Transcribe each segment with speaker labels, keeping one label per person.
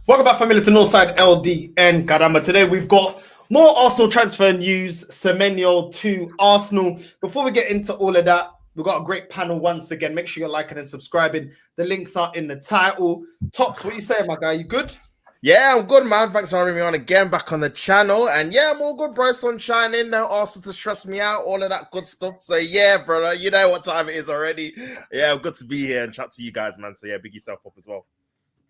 Speaker 1: Welcome back, family, to Northside LDN. Caramba. Today we've got more Arsenal transfer news. Semenyo to Arsenal. Before we get into all of that, we've got a great panel once again. Make sure you're liking and subscribing. The links are in the title. Tops, what you saying, my guy? You good?
Speaker 2: Yeah, I'm good, man. Thanks for having me on again, back on the channel. And yeah, I'm all good, bro. Sun shining, no Arsenal to stress me out, all of that good stuff. So yeah, brother, you know what time it is already. Yeah, good to be here and chat to you guys, man. So yeah, big yourself up as well.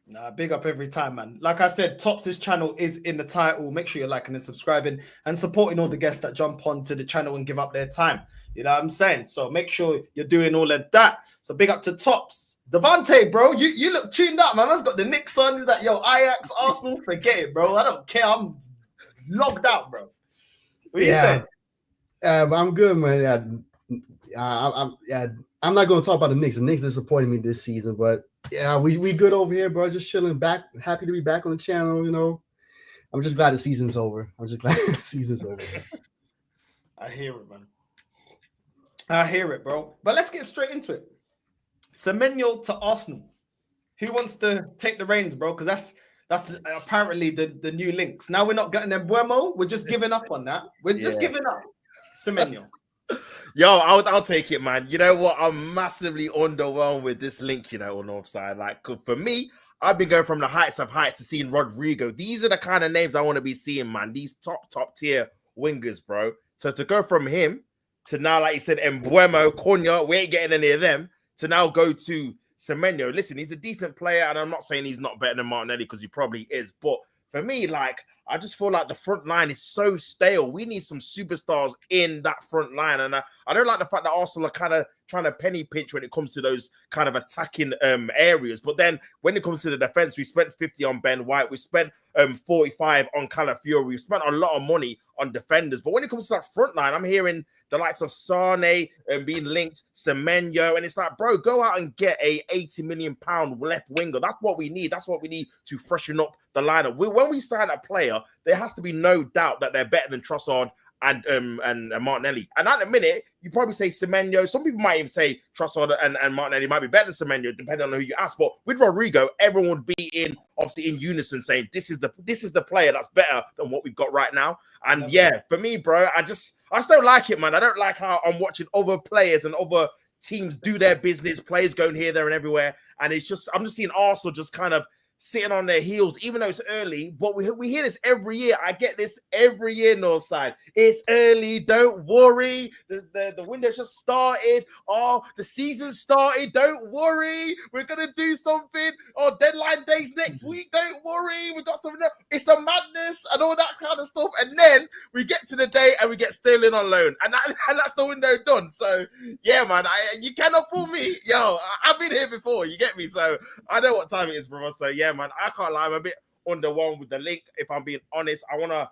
Speaker 1: Nah, big up every time, man. Like I said, Tops' channel is in the title. Make sure you're liking and subscribing and supporting all the guests that jump onto the channel and give up their time. You know what I'm saying? So make sure you're doing all of that. So big up to Tops. Devante, bro, you look tuned up, man. Man's got the Knicks on. He's like, yo, Ajax, Arsenal, forget it, bro. I don't care. I'm logged out, bro. What you saying?
Speaker 3: I'm good, man. I'm not going to talk about the Knicks. The Knicks disappointed me this season, but yeah, we good over here, bro. Just chilling back. Happy to be back on the channel, you know. I'm just glad the season's over.
Speaker 1: I hear it, man. I hear it, bro. But let's get straight into it. Semenyo to Arsenal. Who wants to take the reins, bro? Because that's apparently the new links. Now we're not getting them Buemo. We're just giving up on that. We're just giving up. Semenyo.
Speaker 2: Yo, I'll take it, man. You know what? I'm massively underwhelmed with this link, you know, on Northside. Like, for me, I've been going from the heights of heights to seeing Rodrigo. These are the kind of names I want to be seeing, man. These top tier wingers, bro. So to go from him to now, like you said, Mbuemo, Konya, we ain't getting any of them, to now go to Semenyo. Listen, he's a decent player, and I'm not saying he's not better than Martinelli, because he probably is. But for me, like, I just feel like the front line is so stale. We need some superstars in that front line. And I don't like the fact that Arsenal are kind of trying to penny pinch when it comes to those kind of attacking areas. But then when it comes to the defense, we spent 50 on Ben White. We spent 45 on Calafiori. We spent a lot of money on defenders. But when it comes to that front line, I'm hearing the likes of Sane being linked, Semenyo. And it's like, bro, go out and get a £80 million left winger. That's what we need. That's what we need to freshen up the lineup. When we sign a player, there has to be no doubt that they're better than Trossard and Martinelli. And at the minute, you probably say Semenyo. Some people might even say Trossard and Martinelli might be better than Semenyo, depending on who you ask. But with Rodrigo, everyone would be obviously in unison saying this is the player that's better than what we've got right now. And yeah, for me, bro, I just don't like it, man. I don't like how I'm watching other players and other teams do their business, players going here, there, and everywhere. And I'm just seeing Arsenal just kind of sitting on their heels, even though it's early. But we hear this every year. I get this every year, Northside. It's early. Don't worry. The window just started. Oh, the season started. Don't worry. We're going to do something. Oh, deadline days next week. Don't worry. We got something. It's a madness and all that kind of stuff. And then we get to the day and we get Sterling on loan. And that's the window done. So, yeah, man, you cannot fool me. Yo, I've been here before. You get me? So I know what time it is, bro. So, yeah, man, I can't lie. I'm a bit underwhelmed with the link. If I'm being honest, I want a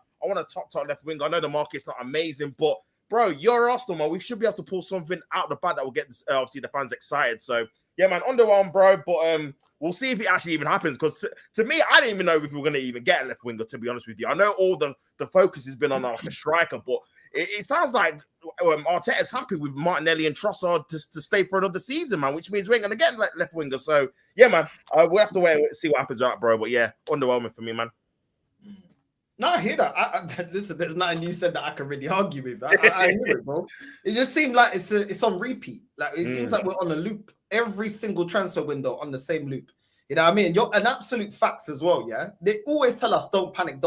Speaker 2: top left wing. I know the market's not amazing, but bro, you're Arsenal, man. We should be able to pull something out the bag that will get obviously the fans excited. So yeah, man, underwhelmed, bro. But we'll see if it actually even happens. Because to me, I didn't even know if we were going to even get a left winger. To be honest with you, I know all the focus has been on like a striker, but it sounds like Arteta's happy with Martinelli and Trossard to stay for another season, man, which means we ain't going to get left winger. So, yeah, man, we'll have to wait and see what happens with that, bro. But, yeah, underwhelming for me, man.
Speaker 1: No, I hear that. Listen, there's nothing you said that I can really argue with. I hear it, bro. It just seemed like it's on repeat. Like, it seems like we're on a loop. Every single transfer window on the same loop. You know what I mean? You're an absolute facts as well, yeah? They always tell us, don't panic.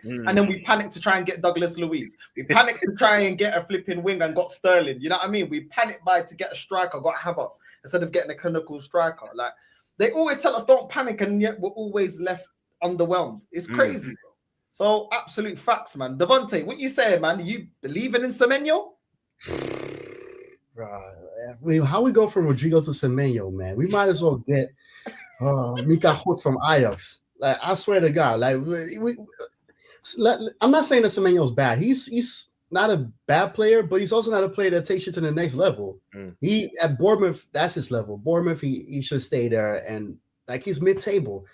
Speaker 1: And then we panic to try and get Douglas Luiz. We panic to try and get a flipping wing and got Sterling. You know what I mean? We panic to get a striker, got Havertz, instead of getting a clinical striker. Like, they always tell us, don't panic, and yet we're always left underwhelmed. It's crazy, bro. So, absolute facts, man. Devante, what you saying, man? You believing in Semenyo?
Speaker 3: How we go from Rodrigo to Semenyo, man? We might as well get Mika Holt from Ajax. Like, I swear to God, like I'm not saying that Semenyo's bad. He's not a bad player, but he's also not a player that takes you to the next level. He at Bournemouth, that's his level. Bournemouth, he should stay there, and like he's mid-table.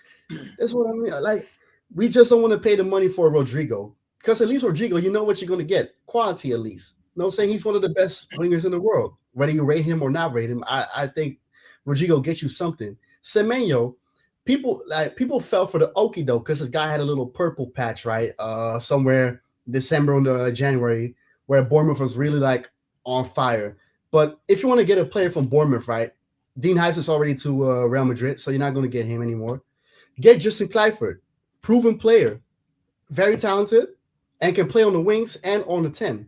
Speaker 3: That's what I mean. Like, we just don't want to pay the money for Rodrigo. Because at least Rodrigo, you know what you're going to get. Quality at least. You know what I'm saying? He's one of the best wingers in the world. Whether you rate him or not rate him, I think Rodrigo gets you something. Semenyo, people fell for the okie doke because this guy had a little purple patch, right? Somewhere December or January, where Bournemouth was really like on fire. But if you want to get a player from Bournemouth, right? Dean Heiss is already to Real Madrid, so you're not going to get him anymore. Get Justin Clifford, proven player, very talented, and can play on the wings and on the 10.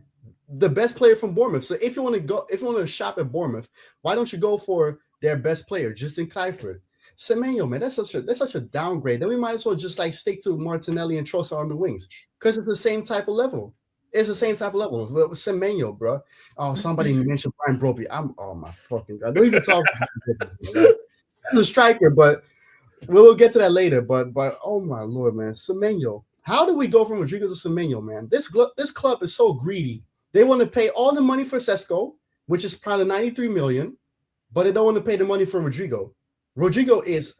Speaker 3: The best player from Bournemouth. So if you want to shop at Bournemouth, why don't you go for their best player, Justin Clifford? Semenyo, man, that's such a downgrade. Then we might as well just like stick to Martinelli and Trossard on the wings because it's the same type of level. It's the same type of level. With Semenyo, bro. Oh, somebody mentioned Brian Broby. Oh my fucking God. Don't even talk. He's a striker, but we'll get to that later. But oh my Lord, man, Semenyo. How do we go from Rodrigo to Semenyo, man? This club is so greedy. They want to pay all the money for Sesko, which is probably 93 million, but they don't want to pay the money for Rodrigo. Rodrigo is,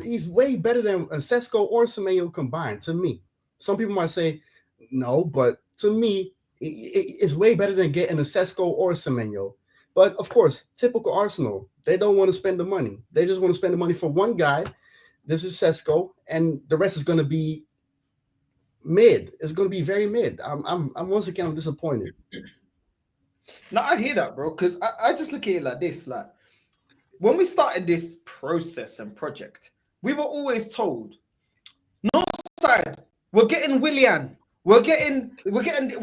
Speaker 3: he's way better than Sesko or Semenyo combined. To me, some people might say no, but to me, it's way better than getting a Sesko or Semenyo. But of course, typical Arsenal, they don't want to spend the money. They just want to spend the money for one guy. This is Sesko, and the rest is going to be mid. It's going to be very mid. I'm once again disappointed.
Speaker 1: No, I hear that, bro. Because I just look at it like this: like when we started this process and project, we were always told, North side, we're getting Willian. We're getting Fabi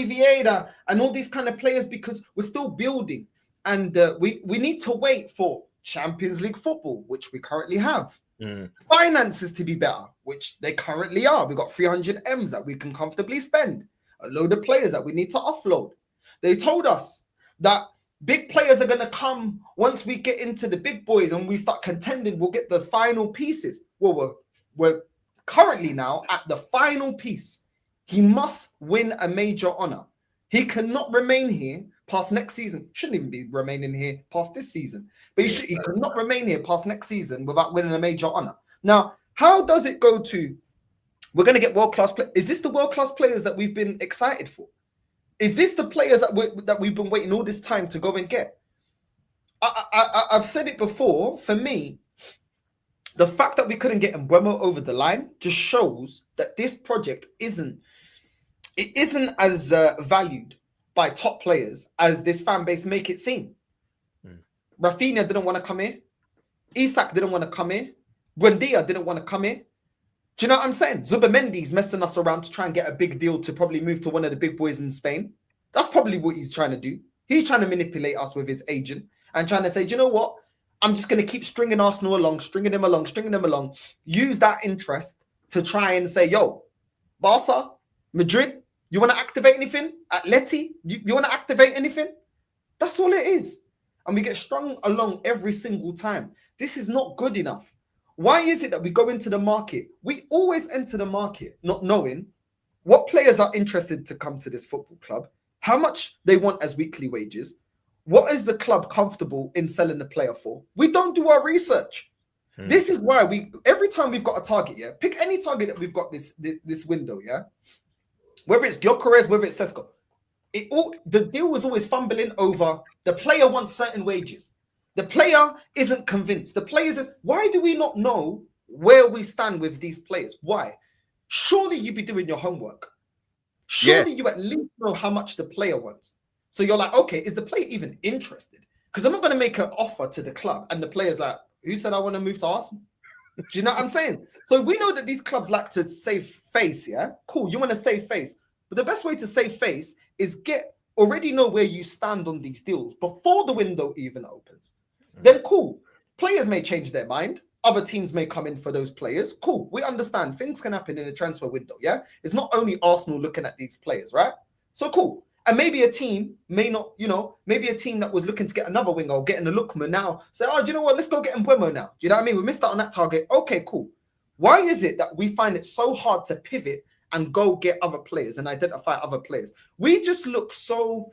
Speaker 1: Vieira and all these kind of players because we're still building, and we need to wait for Champions League football, which we currently have. Finances to be better, which they currently are. We've got 300 M's that we can comfortably spend. A load of players that we need to offload. They told us that big players are going to come once we get into the big boys and we start contending. We'll get the final pieces. Well, we're currently now at the final piece. He must win a major honor. He cannot remain here past next season. Shouldn't even be remaining here past this season. But he could not remain here past next season without winning a major honor. Now, how does it go to, we're going to get world-class players? Is this the world-class players that we've been excited for? Is this the players that we've been waiting all this time to go and get? I've said it before. For me, the fact that we couldn't get Mbeumo over the line just shows that this project isn't as valued by top players as this fan base make it seem. Rafinha didn't want to come here. Isak didn't want to come here. Buendia didn't want to come here. Do you know what I'm saying? Zubimendi's messing us around to try and get a big deal to probably move to one of the big boys in Spain. That's probably what he's trying to do. He's trying to manipulate us with his agent and trying to say, do you know what? I'm just going to keep stringing Arsenal along, stringing them along. Use that interest to try and say, yo, Barca, Madrid, you want to activate anything? Atleti, you want to activate anything? That's all it is. And we get strung along every single time. This is not good enough. Why is it that we go into the market? We always enter the market not knowing what players are interested to come to this football club, how much they want as weekly wages, what is the club comfortable in selling the player for? We don't do our research. This is why every time we've got a target, pick any target that we've got this window, whether it's GYOKERES, whether it's Sesko, the deal was always fumbling over the player wants certain wages. The player isn't convinced. The players is, why do we not know where we stand with these players? Why? Surely you'd be doing your homework. Surely you at least know how much the player wants. So you're like, okay, is the player even interested? Because I'm not going to make an offer to the club and the player's like, who said I want to move to Arsenal? Do you know what I'm saying? So we know that these clubs like to save face, Cool, you want to save face. But the best way to save face is already know where you stand on these deals before the window even opens. Then cool. Players may change their mind. Other teams may come in for those players. Cool. We understand things can happen in the transfer window. It's not only Arsenal looking at these players, right? So cool. And maybe a team may not, maybe a team that was looking to get another winger or getting a lookman now say, oh, do you know what? Let's go get Mbeumo now. Do you know what I mean? We missed out on that target. Okay, cool. Why is it that we find it so hard to pivot and go get other players and identify other players? We just look so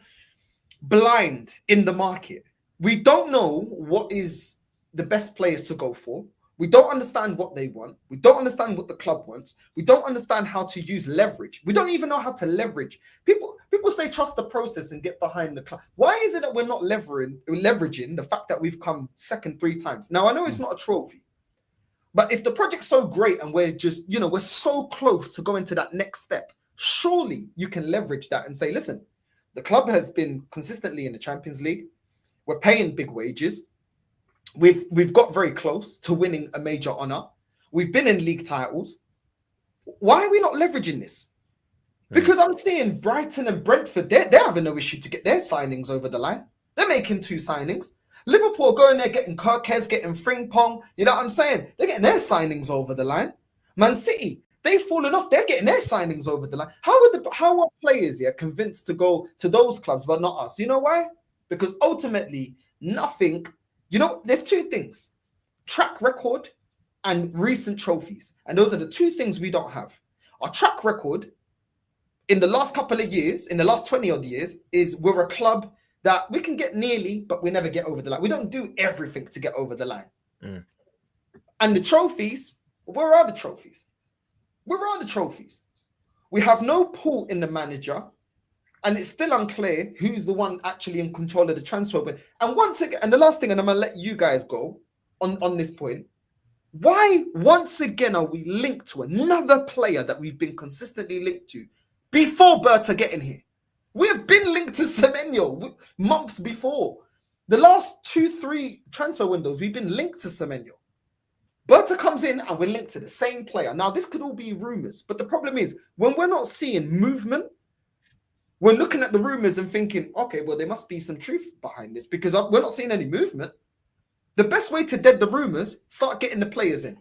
Speaker 1: blind in the market. We don't know what is the best players to go for. We don't understand what they want. We don't understand what the club wants. We don't understand how to use leverage. We don't even know how to leverage. People say trust the process and get behind the club. Why is it that we're not leveraging the fact that we've come second 3 times? Now, I know it's not a trophy, but if the project's so great and we're just, we're so close to going to that next step, surely you can leverage that and say, listen, the club has been consistently in the Champions League. We're paying big wages. We've got very close to winning a major honor. We've been in league titles. Why are we not leveraging this? Because I'm seeing Brighton and Brentford, they're having no issue to get their signings over the line. They're making 2 signings. Liverpool going there, getting GYOKERES, getting Frimpong. You know what I'm saying? They're getting their signings over the line. Man City, they've fallen off. They're getting their signings over the line. How are players here convinced to go to those clubs but not us? You know why? Because ultimately, nothing. There's 2 things: track record and recent trophies. And those are the 2 things we don't have. Our track record in the last couple of years, in the last 20 odd years, is we're a club that we can get nearly, but we never get over the line. We don't do everything to get over the line. And the trophies, where are the trophies? Where are the trophies? We have no pull in the manager. And it's still unclear who's the one actually in control of the transfer. And once again, and the last thing, and I'm going to let you guys go on this point. Why, once again, are we linked to another player that we've been consistently linked to before Berta getting here? We have been linked to Semenyo months before. The last 2-3 transfer windows, we've been linked to Semenyo. Berta comes in and we're linked to the same player. Now, this could all be rumors. But the problem is, when we're not seeing movement, we're looking at the rumors and thinking, okay, well, there must be some truth behind this because we're not seeing any movement. The best way to dead the rumors, start getting the players in.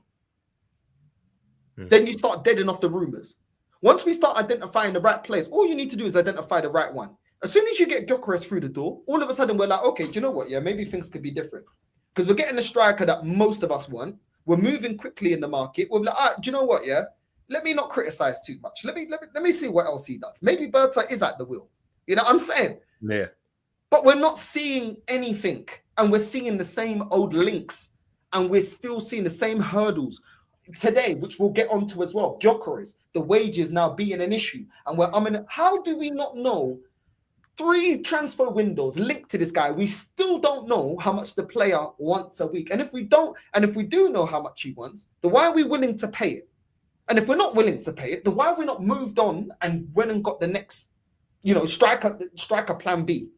Speaker 1: Then you start deading off the rumors. Once we start identifying the right players, all you need to do is identify the right one. As soon as you get GYOKERES through the door, all of a sudden we're like, okay, do you know what? Yeah, maybe things could be different. Because we're getting a striker that most of us want. We're moving quickly in the market. We're like, do you know what? Yeah. Let me not criticize too much. Let me see what else he does. Maybe Berta is at the wheel. You know what I'm saying?
Speaker 2: Yeah.
Speaker 1: But we're not seeing anything. And we're seeing the same old links. And we're still seeing the same hurdles today, which we'll get onto as well. GYOKERES, the wages now being an issue. And how do we not know 3 transfer windows linked to this guy? We still don't know how much the player wants a week. And if we do know how much he wants, then why are we willing to pay it? And if we're not willing to pay it, then why have we not moved on and went and got the next, striker plan B?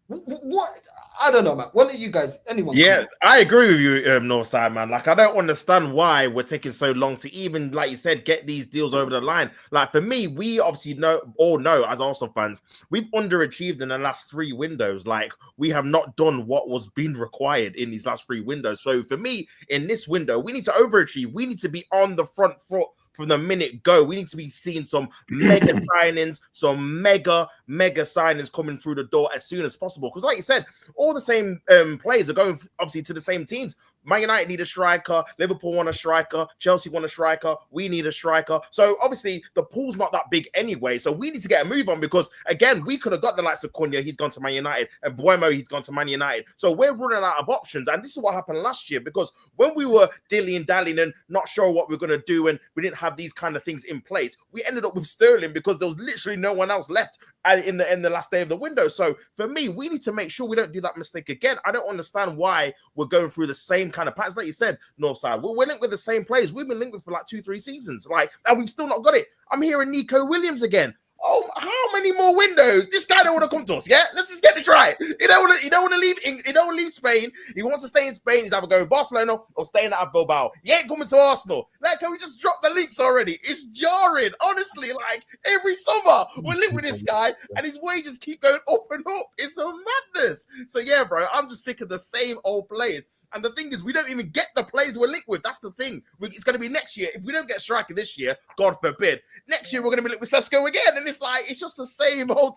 Speaker 1: What? I don't know, man. What are you guys? Anyone?
Speaker 2: Yeah, I agree with you, Northside, man. Like, I don't understand why we're taking so long to even, like you said, get these deals over the line. Like, for me, we obviously all know as Arsenal fans, we've underachieved in the last 3 windows. Like, we have not done what was being required in these last 3 windows. So for me, in this window, we need to overachieve. We need to be on the front foot from the minute go. We need to be seeing some mega signings, some mega signings coming through the door as soon as possible. Because like you said, all the same players are going obviously to the same teams. Man United need a striker, Liverpool want a striker, Chelsea want a striker, we need a striker. So obviously the pool's not that big anyway. So we need to get a move on because again, we could have got the likes of Cunha, he's gone to Man United, and Buemo, he's gone to Man United. So we're running out of options. And this is what happened last year because when we were dilly-dallying and not sure what we are going to do and we didn't have these kind of things in place, we ended up with Sterling because there was literally no one else left in the last day of the window. So for me, we need to make sure we don't do that mistake again. I don't understand why we're going through the same kind of patterns. Like you said, Northside, we're linked with the same players. We've been linked with for like 2-3 seasons. Like, and we've still not got it. I'm hearing Nico Williams again. Oh, how many more windows? This guy don't want to come to us. Yeah, let's just get it right. He don't want to leave. He don't want to leave Spain. He wants to stay in Spain. He's either going to Barcelona or staying at Bilbao. He ain't coming to Arsenal. Like, can we just drop the links already? It's jarring, honestly. Like every summer we're linked with this guy, and his wages keep going up and up. It's a madness. So yeah, bro, I'm just sick of the same old players. And the thing is, we don't even get the players we're linked with. That's the thing. It's going to be next year. If we don't get striker this year, God forbid, next year we're going to be linked with Sesko again. And it's like, it's just the same old,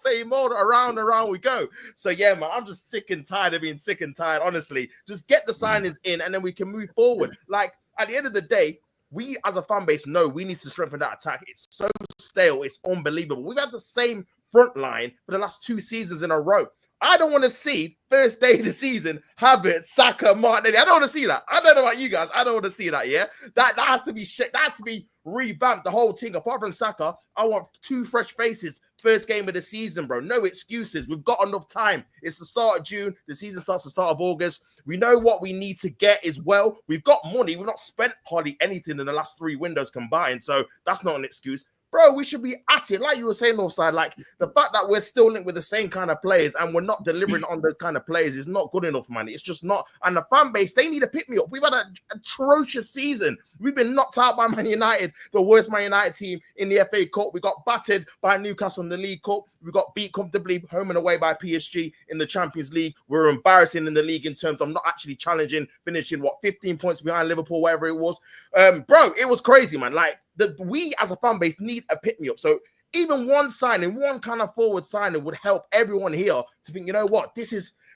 Speaker 2: around we go. So yeah, man, I'm just sick and tired of being sick and tired, honestly. Just get the signings in and then we can move forward. Like, at the end of the day, we as a fan base know we need to strengthen that attack. It's so stale. It's unbelievable. We've had the same front line for the last 2 seasons in a row. I don't want to see first day of the season, Havertz, Saka, Martinelli. I don't want to see that. I don't know about you guys. I don't want to see that, yeah? That has to be shit. That has to be revamped, the whole thing. Apart from Saka, I want 2 fresh faces. First game of the season, bro. No excuses. We've got enough time. It's the start of June. The season starts the start of August. We know what we need to get as well. We've got money. We've not spent hardly anything in the last 3 windows combined. So that's not an excuse. Bro, we should be at it. Like you were saying, Northside, like the fact that we're still linked with the same kind of players and we're not delivering on those kind of players is not good enough, man. It's just not. And the fan base, they need to pick me up. We've had an atrocious season. We've been knocked out by Man United, the worst Man United team in the FA Cup. We got battered by Newcastle in the League Cup. We got beat comfortably home and away by PSG in the Champions League. We're embarrassing in the league in terms of not actually challenging, finishing, 15 points behind Liverpool, whatever it was. Bro, it was crazy, man. Like, we as a fan base need a pick-me-up. So even one signing, one kind of forward signing would help everyone here to think, you know what,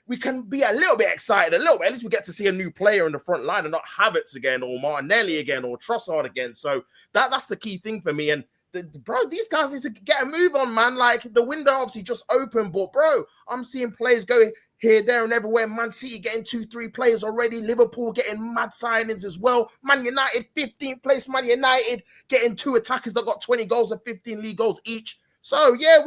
Speaker 2: we can be a little bit excited, a little bit. At least we get to see a new player in the front line and not Havertz again or Martinelli again or Trossard again. So that's the key thing for me. And bro, these guys need to get a move on, man. Like the window obviously just opened, but bro, I'm seeing players go here, there, and everywhere. Man City getting 2-3 players already. Liverpool getting mad signings as well. Man United, 15th place. Man United getting 2 attackers that got 20 goals and 15 league goals each. So, yeah,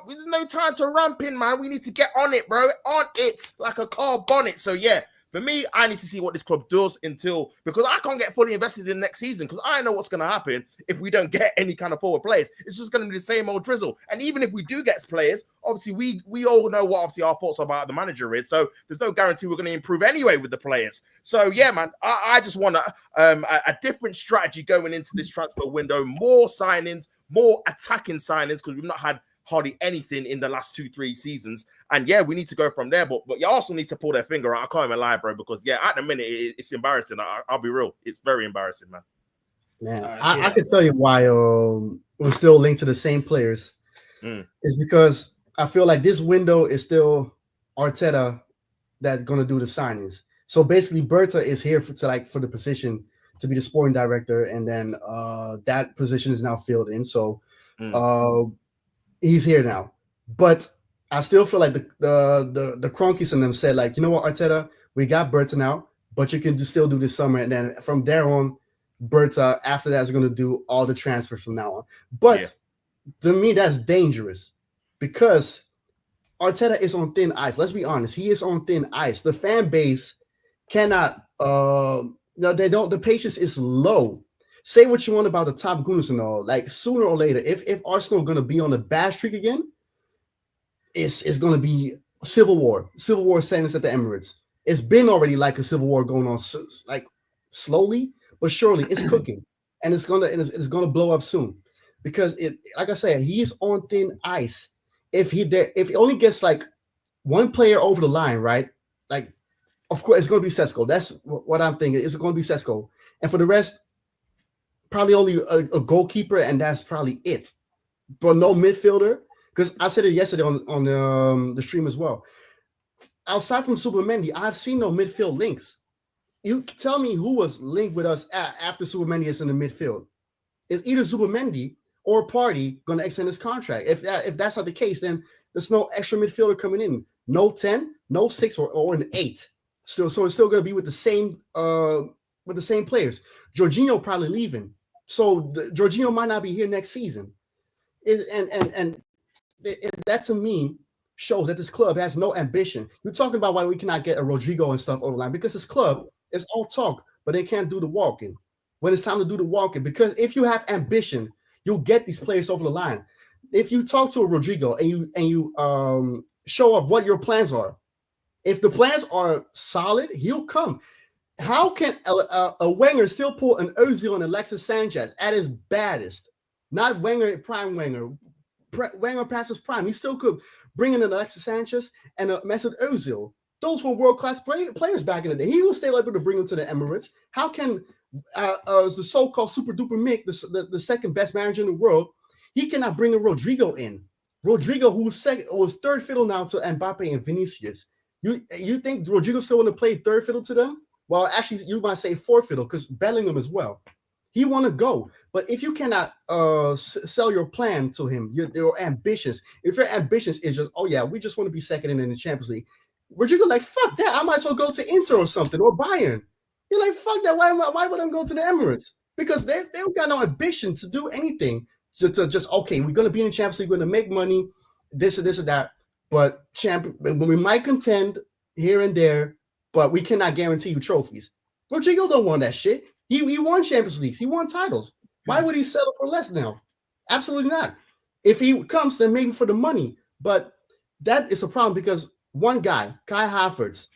Speaker 2: there's no time to ramp in, man. We need to get on it, bro. On it, like a car bonnet. So, yeah, for me, I need to see what this club does because I can't get fully invested in next season because I know what's going to happen if we don't get any kind of forward players. It's just going to be the same old drizzle. And even if we do get players, obviously we all know what obviously our thoughts about the manager is. So there's no guarantee we're going to improve anyway with the players. So yeah, man, I just want a different strategy going into this transfer window, more signings, more attacking signings because we've not had hardly anything in the last 2-3 seasons. And yeah, we need to go from there. But you also need to pull their finger out. I can't even lie, bro, because yeah, at the minute it's embarrassing. I'll be real. It's very embarrassing, man.
Speaker 3: Man, I could tell you why we're still linked to the same players. It's because I feel like this window is still Arteta that's going to do the signings. So basically, Berta is here for the position to be the sporting director, and then that position is now filled in. So he's here now. But I still feel like the Cronkies and them said, like, you know what, Arteta, we got Berta now, but you can still do this summer. And then from there on, Berta, after that, is going to do all the transfers from now on. But to me, that's dangerous because Arteta is on thin ice. Let's be honest. He is on thin ice. The fan base cannot, the patience is low. Say what you want about the top gooners and all. Like, sooner or later, if Arsenal are going to be on a bad streak again, it's going to be civil war sadness at the Emirates. It's been already like a civil war going on, like slowly but surely. It's cooking, and it's gonna blow up soon because like I said, he is on thin ice. If he only gets like one player over the line, right? Like, of course, it's going to be Sesko. That's what I'm thinking. It's going to be Sesko, and for the rest, probably only a goalkeeper, and that's probably it. But no midfielder. Because I said it yesterday on the stream as well. Outside from Subamendi, I've seen no midfield links. You tell me who was linked with us after Subamendi is in the midfield. It's either Subamendi or Partey going to extend his contract. If that's not the case, then there's no extra midfielder coming in. No 10, no 6, or an 8. So it's still going to be with the same players. Jorginho probably leaving. So Jorginho might not be here next season. That to me shows that this club has no ambition. You're talking about why we cannot get a Rodrigo and stuff over the line because this club is all talk, but they can't do the walking when it's time to do the walking. Because if you have ambition, you'll get these players over the line. If you talk to a Rodrigo and you show off what your plans are, if the plans are solid, he'll come. How can a Wenger still pull an Ozil and Alexis Sanchez at his baddest? Not Wenger, prime Wenger. Wenger past his prime. He still could bring in an Alexis Sanchez and a Mesut Ozil. Those were world-class players back in the day. He was still able to bring them to the Emirates. How can the so-called super-duper Mick, the second best manager in the world, he cannot bring a Rodrigo in? Rodrigo, who was third fiddle now to Mbappe and Vinicius. You think Rodrigo still want to play third fiddle to them? Well, actually, you might say fourth fiddle because Bellingham as well. He want to go. But if you cannot sell your plan to him, your ambitions, if your ambitions is just, oh yeah, we just want to be second in the Champions League, Rodrigo like, fuck that. I might as well go to Inter or something, or Bayern. You're like, fuck that. Why would I go to the Emirates? Because they don't got no ambition to do anything. To just, okay, we're going to be in the Champions League, we're going to make money, this and that. But we might contend here and there, but we cannot guarantee you trophies. Rodrigo don't want that shit. He won Champions Leagues. He won titles. Why would he settle for less now? Absolutely not. If he comes, then maybe for the money. But that is a problem because one guy, Kai Havertz,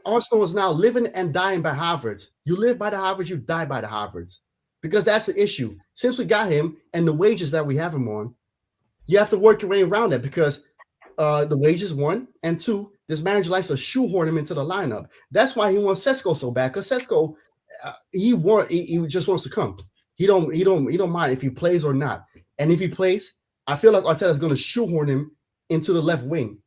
Speaker 3: Arsenal is now living and dying by Havertz. You live by the Havertz, you die by the Havertz. Because that's the issue. Since we got him and the wages that we have him on, you have to work your way around that because the wages, one, and two, this manager likes to shoehorn him into the lineup. That's why he wants Sesko so bad. Because Sesko, he just wants to come. He don't mind if he plays or not. And if he plays, I feel like Arteta is going to shoehorn him into the left wing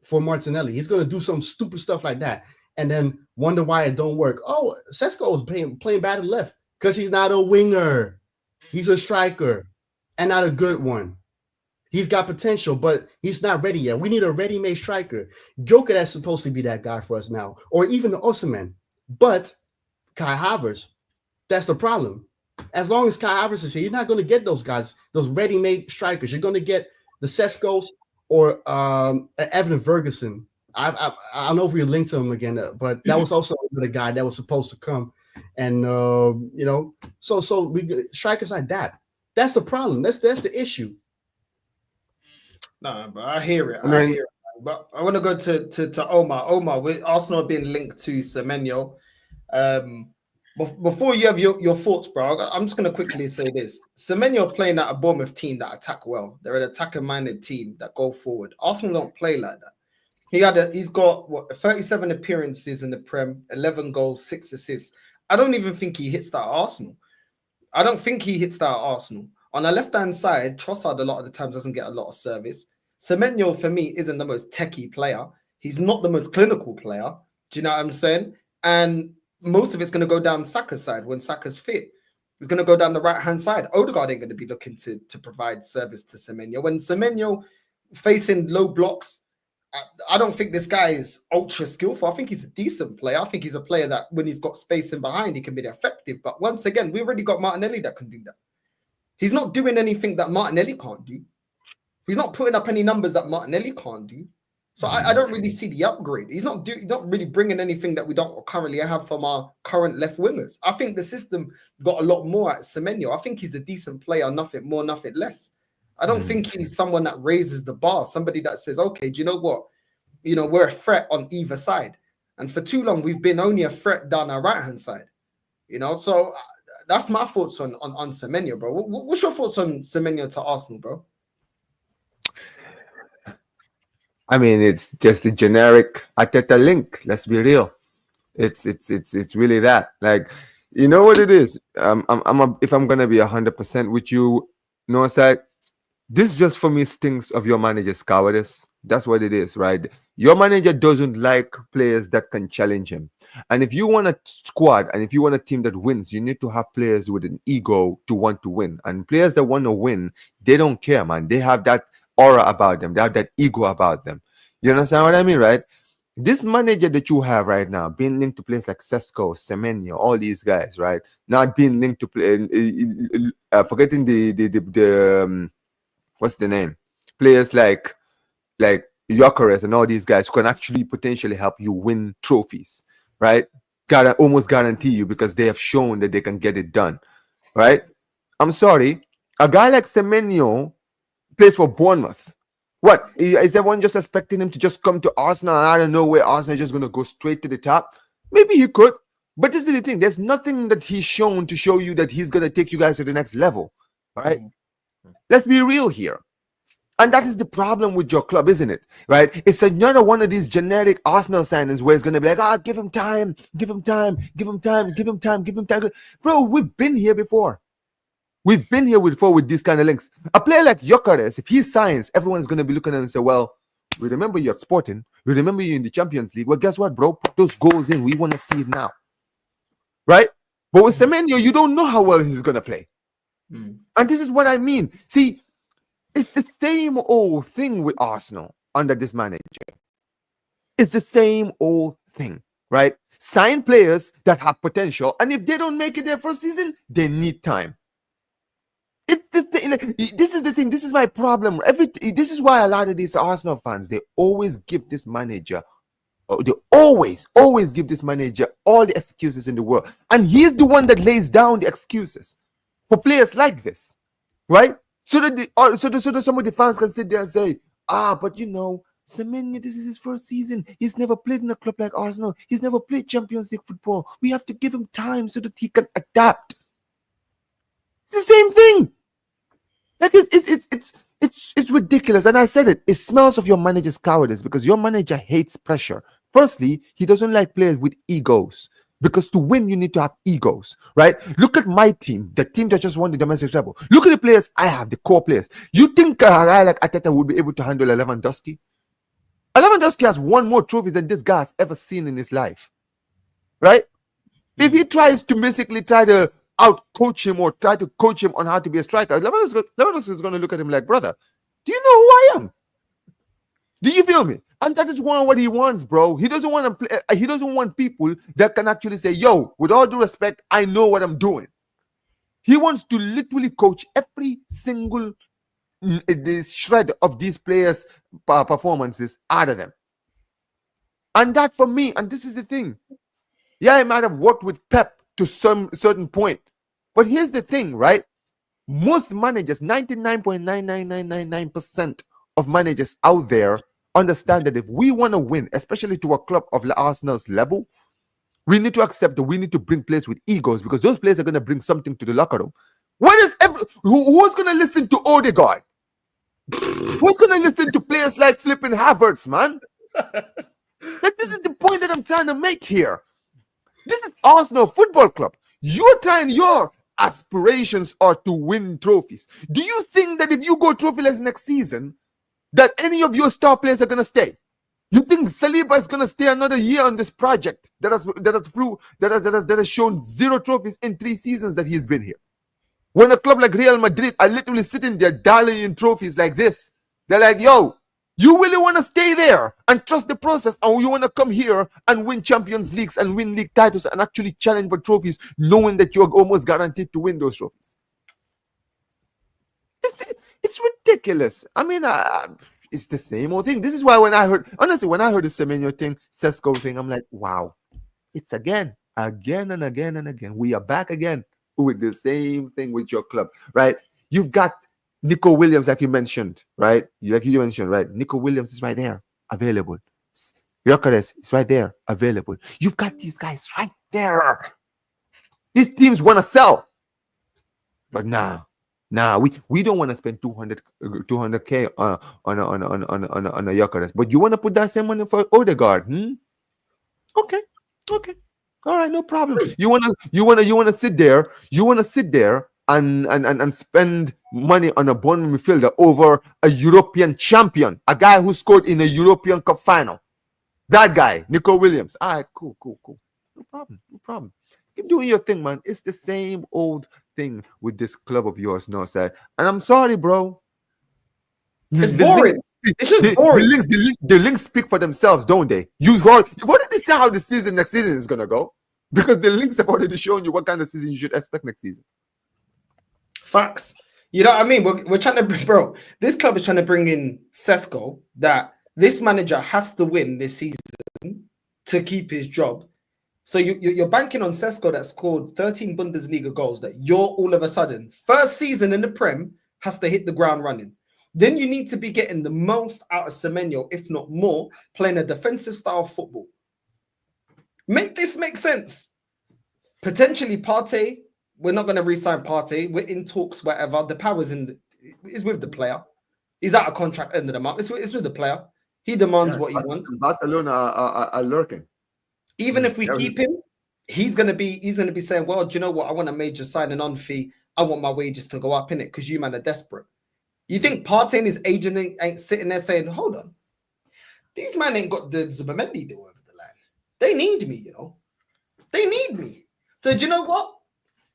Speaker 3: for Martinelli. He's going to do some stupid stuff like that, and then wonder why it don't work. Oh, Sesko is playing bad at left because he's not a winger. He's a striker, and not a good one. He's got potential, but he's not ready yet. We need a ready-made striker. Joker that's supposed to be that guy for us now, or even the Osimhen. But Kai Havertz, that's the problem. As long as Kai Havertz is here, you're not going to get those guys, those ready-made strikers. You're going to get the Seskos or Evan Ferguson. I don't know if we linked to him again, but that was also the guy that was supposed to come. And so we strikers like that. That's the problem. That's the issue.
Speaker 1: No, but I hear it. I hear it. But I want to go to Omar. Omar, with Arsenal being linked to Semenyo. Before you have your thoughts, bro, I'm just going to quickly say this. Semenyo playing at a Bournemouth team that attack well. They're an attacker-minded team that go forward. Arsenal don't play like that. He's got 37 appearances in the Prem, 11 goals, 6 assists. I don't even think he hits that at Arsenal. On the left-hand side, Trossard a lot of the times doesn't get a lot of service. Semenyo, for me, isn't the most techie player. He's not the most clinical player. Do you know what I'm saying? And most of it's going to go down Saka's side when Saka's fit. It's going to go down the right-hand side. Odegaard ain't going to be looking to provide service to Semenyo. When Semenyo facing low blocks, I don't think this guy is ultra skillful. I think he's a decent player. I think he's a player that when he's got space in behind, he can be effective. But once again, we've already got Martinelli that can do that. He's not doing anything that Martinelli can't do. He's not putting up any numbers that Martinelli can't do. So I don't really see the upgrade. He's not really bringing anything that we don't currently have from our current left wingers. I think the system got a lot more at Semenyo. I think he's a decent player, nothing more, nothing less. I don't think he's someone that raises the bar, somebody that says, okay, do you know what? We're a threat on either side. And for too long, we've been only a threat down our right-hand side. So that's my thoughts on Semenyo, bro. What's your thoughts on Semenyo to Arsenal, bro?
Speaker 4: I mean, it's just a generic Arteta link. Let's be real. It's really that. Like, you know what it is? If I'm gonna be 100% with you, Northside, this just for me stinks of your manager's cowardice. That's what it is, right? Your manager doesn't like players that can challenge him. And if you want a squad and if you want a team that wins, you need to have players with an ego to want to win. And players that want to win, they don't care, man. They have that aura about them. They have that ego about them. You understand what I mean, right? This manager that you have right now, being linked to players like Sesko, Semenyo, all these guys, right? Not being linked to play, forgetting the what's the name? Players like GYOKERES and all these guys who can actually potentially help you win trophies, right? Almost guarantee you because they have shown that they can get it done, right? I'm sorry, a guy like Semenyo plays for Bournemouth. What is everyone just expecting him to just come to Arsenal and out of nowhere Arsenal is just going to go straight to the top? Maybe he could, but this is the thing. There's nothing that he's shown to show you that he's going to take you guys to the next level. All right, let's be real here, and that is the problem with your club, isn't it? Right? It's another one of these generic Arsenal signings where it's going to be like, give him time, give him time, give him time, give him time, give him time. Bro, we've been here before. We've been here before with these kind of links. A player like GYOKERES, if he signs, everyone's going to be looking at him and say, well, we remember you at Sporting. We remember you in the Champions League. Well, guess what, bro? Put those goals in. We want to see it now. Right? But with Semenyo, you don't know how well he's gonna play.
Speaker 1: Mm.
Speaker 4: And this is what I mean. See, it's the same old thing with Arsenal under this manager. It's the same old thing, right? Sign players that have potential, and if they don't make it their first season, they need time. This is the thing. This is my problem. This is why a lot of these Arsenal fans, they always give this manager, they always give this manager all the excuses in the world, and he's the one that lays down the excuses for players like this, right? So that some of the fans can sit there and say, but you know, Semenyo, this is his first season. He's never played in a club like Arsenal. He's never played Champions League football. We have to give him time so that he can adapt. It's the same thing. Like it's ridiculous. And I said it. It smells of your manager's cowardice because your manager hates pressure. Firstly, he doesn't like players with egos. Because to win, you need to have egos, right? Look at my team, the team that just won the domestic treble. Look at the players I have, the core players. You think a guy like Arteta would be able to handle Lewandowski? Lewandowski has won more trophies than this guy has ever seen in his life, right? If he tries to basically try to out-coach him or try to coach him on how to be a striker, Lewandowski is going to look at him like, brother, do you know who I am? Do you feel me? And that is what he wants, bro. He doesn't want to play. He doesn't want people that can actually say, yo, with all due respect, I know what I'm doing. He wants to literally coach every single this shred of these players' performances out of them. And that for me, and this is the thing. Yeah, I might have worked with Pep to some certain point. But here's the thing, right? Most managers, 99.99999% of managers out there understand that if we want to win, especially to a club of Arsenal's level, we need to accept that we need to bring players with egos because those players are going to bring something to the locker room. Who's going to listen to Odegaard? Who's going to listen to players like flipping Havertz, man? Like, this is the point that I'm trying to make here. This is Arsenal Football Club. Your aspirations are to win trophies. Do you think that if you go trophyless next season, that any of your star players are going to stay? You think Saliba is going to stay another year on this project that has shown 0 trophies in 3 seasons that he's been here? When a club like Real Madrid are literally sitting there dialing in trophies like this, they're like, yo, you really want to stay there and trust the process, and you want to come here and win Champions Leagues and win league titles and actually challenge for trophies, knowing that you're almost guaranteed to win those trophies. It's ridiculous. I mean, it's the same old thing. This is why when I heard the Semenyo thing, Sesko thing, I'm like, wow, it's again and again. We are back again with the same thing with your club, right? You've got Nico Williams, like you mentioned, right? Nico Williams is right there, available. GYOKERES is right there, available. You've got these guys right there. These teams want to sell, but nah, we don't want to spend 200k on a GYOKERES. But you want to put that same money for Odegaard? Okay. All right, no problem. You wanna sit there. You wanna sit there and spend money on a Bournemouth midfielder over a European champion, a guy who scored in a European Cup final. That guy, Nico Williams. All right, cool. No problem. Keep doing your thing, man. It's the same old thing with this club of yours, no sir. And I'm sorry, bro.
Speaker 1: It's boring. It's just boring.
Speaker 4: The links speak for themselves, don't they? You've already see how the next season is gonna go, because the links have already shown you what kind of season you should expect next season.
Speaker 1: Facts. You know what I mean? We're trying to, bro. This club is trying to bring in Sesko, that this manager has to win this season to keep his job. So you're banking on Sesko that scored 13 Bundesliga goals, that you're all of a sudden, first season in the Prem, has to hit the ground running. Then you need to be getting the most out of Semenyo, if not more, playing a defensive style of football. Make this make sense. Potentially Partey, we're not going to re-sign Partey. We're in talks, whatever. The power's is with the player. He's out of contract end of the month. It's with the player. He demands what he wants.
Speaker 4: Barcelona are lurking.
Speaker 1: Even if we keep him, he's gonna be saying, well, do you know what? I want a major signing on fee. I want my wages to go up in it because you man are desperate. You think Partey and his agent ain't sitting there saying, hold on, these man ain't got the Zubimendi deal over the line. They need me, you know. They need me. So do you know what?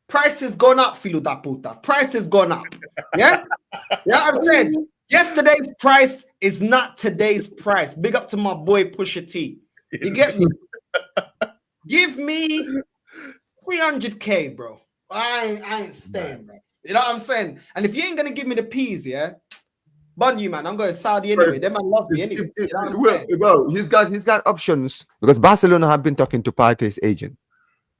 Speaker 1: Price has gone up, filo da puta. Price has gone up. Yeah? Yeah, I'm saying yesterday's price is not today's price. Big up to my boy Pusha T. You get me? Give me 300K, bro. I ain't staying, bro. You know what I'm saying? And if you ain't gonna give me the peas, yeah, bun you, man. I'm going Saudi anyway. Them man love me anyway. You know what I'm saying?
Speaker 4: Bro, he's got options because Barcelona have been talking to Partey's agent,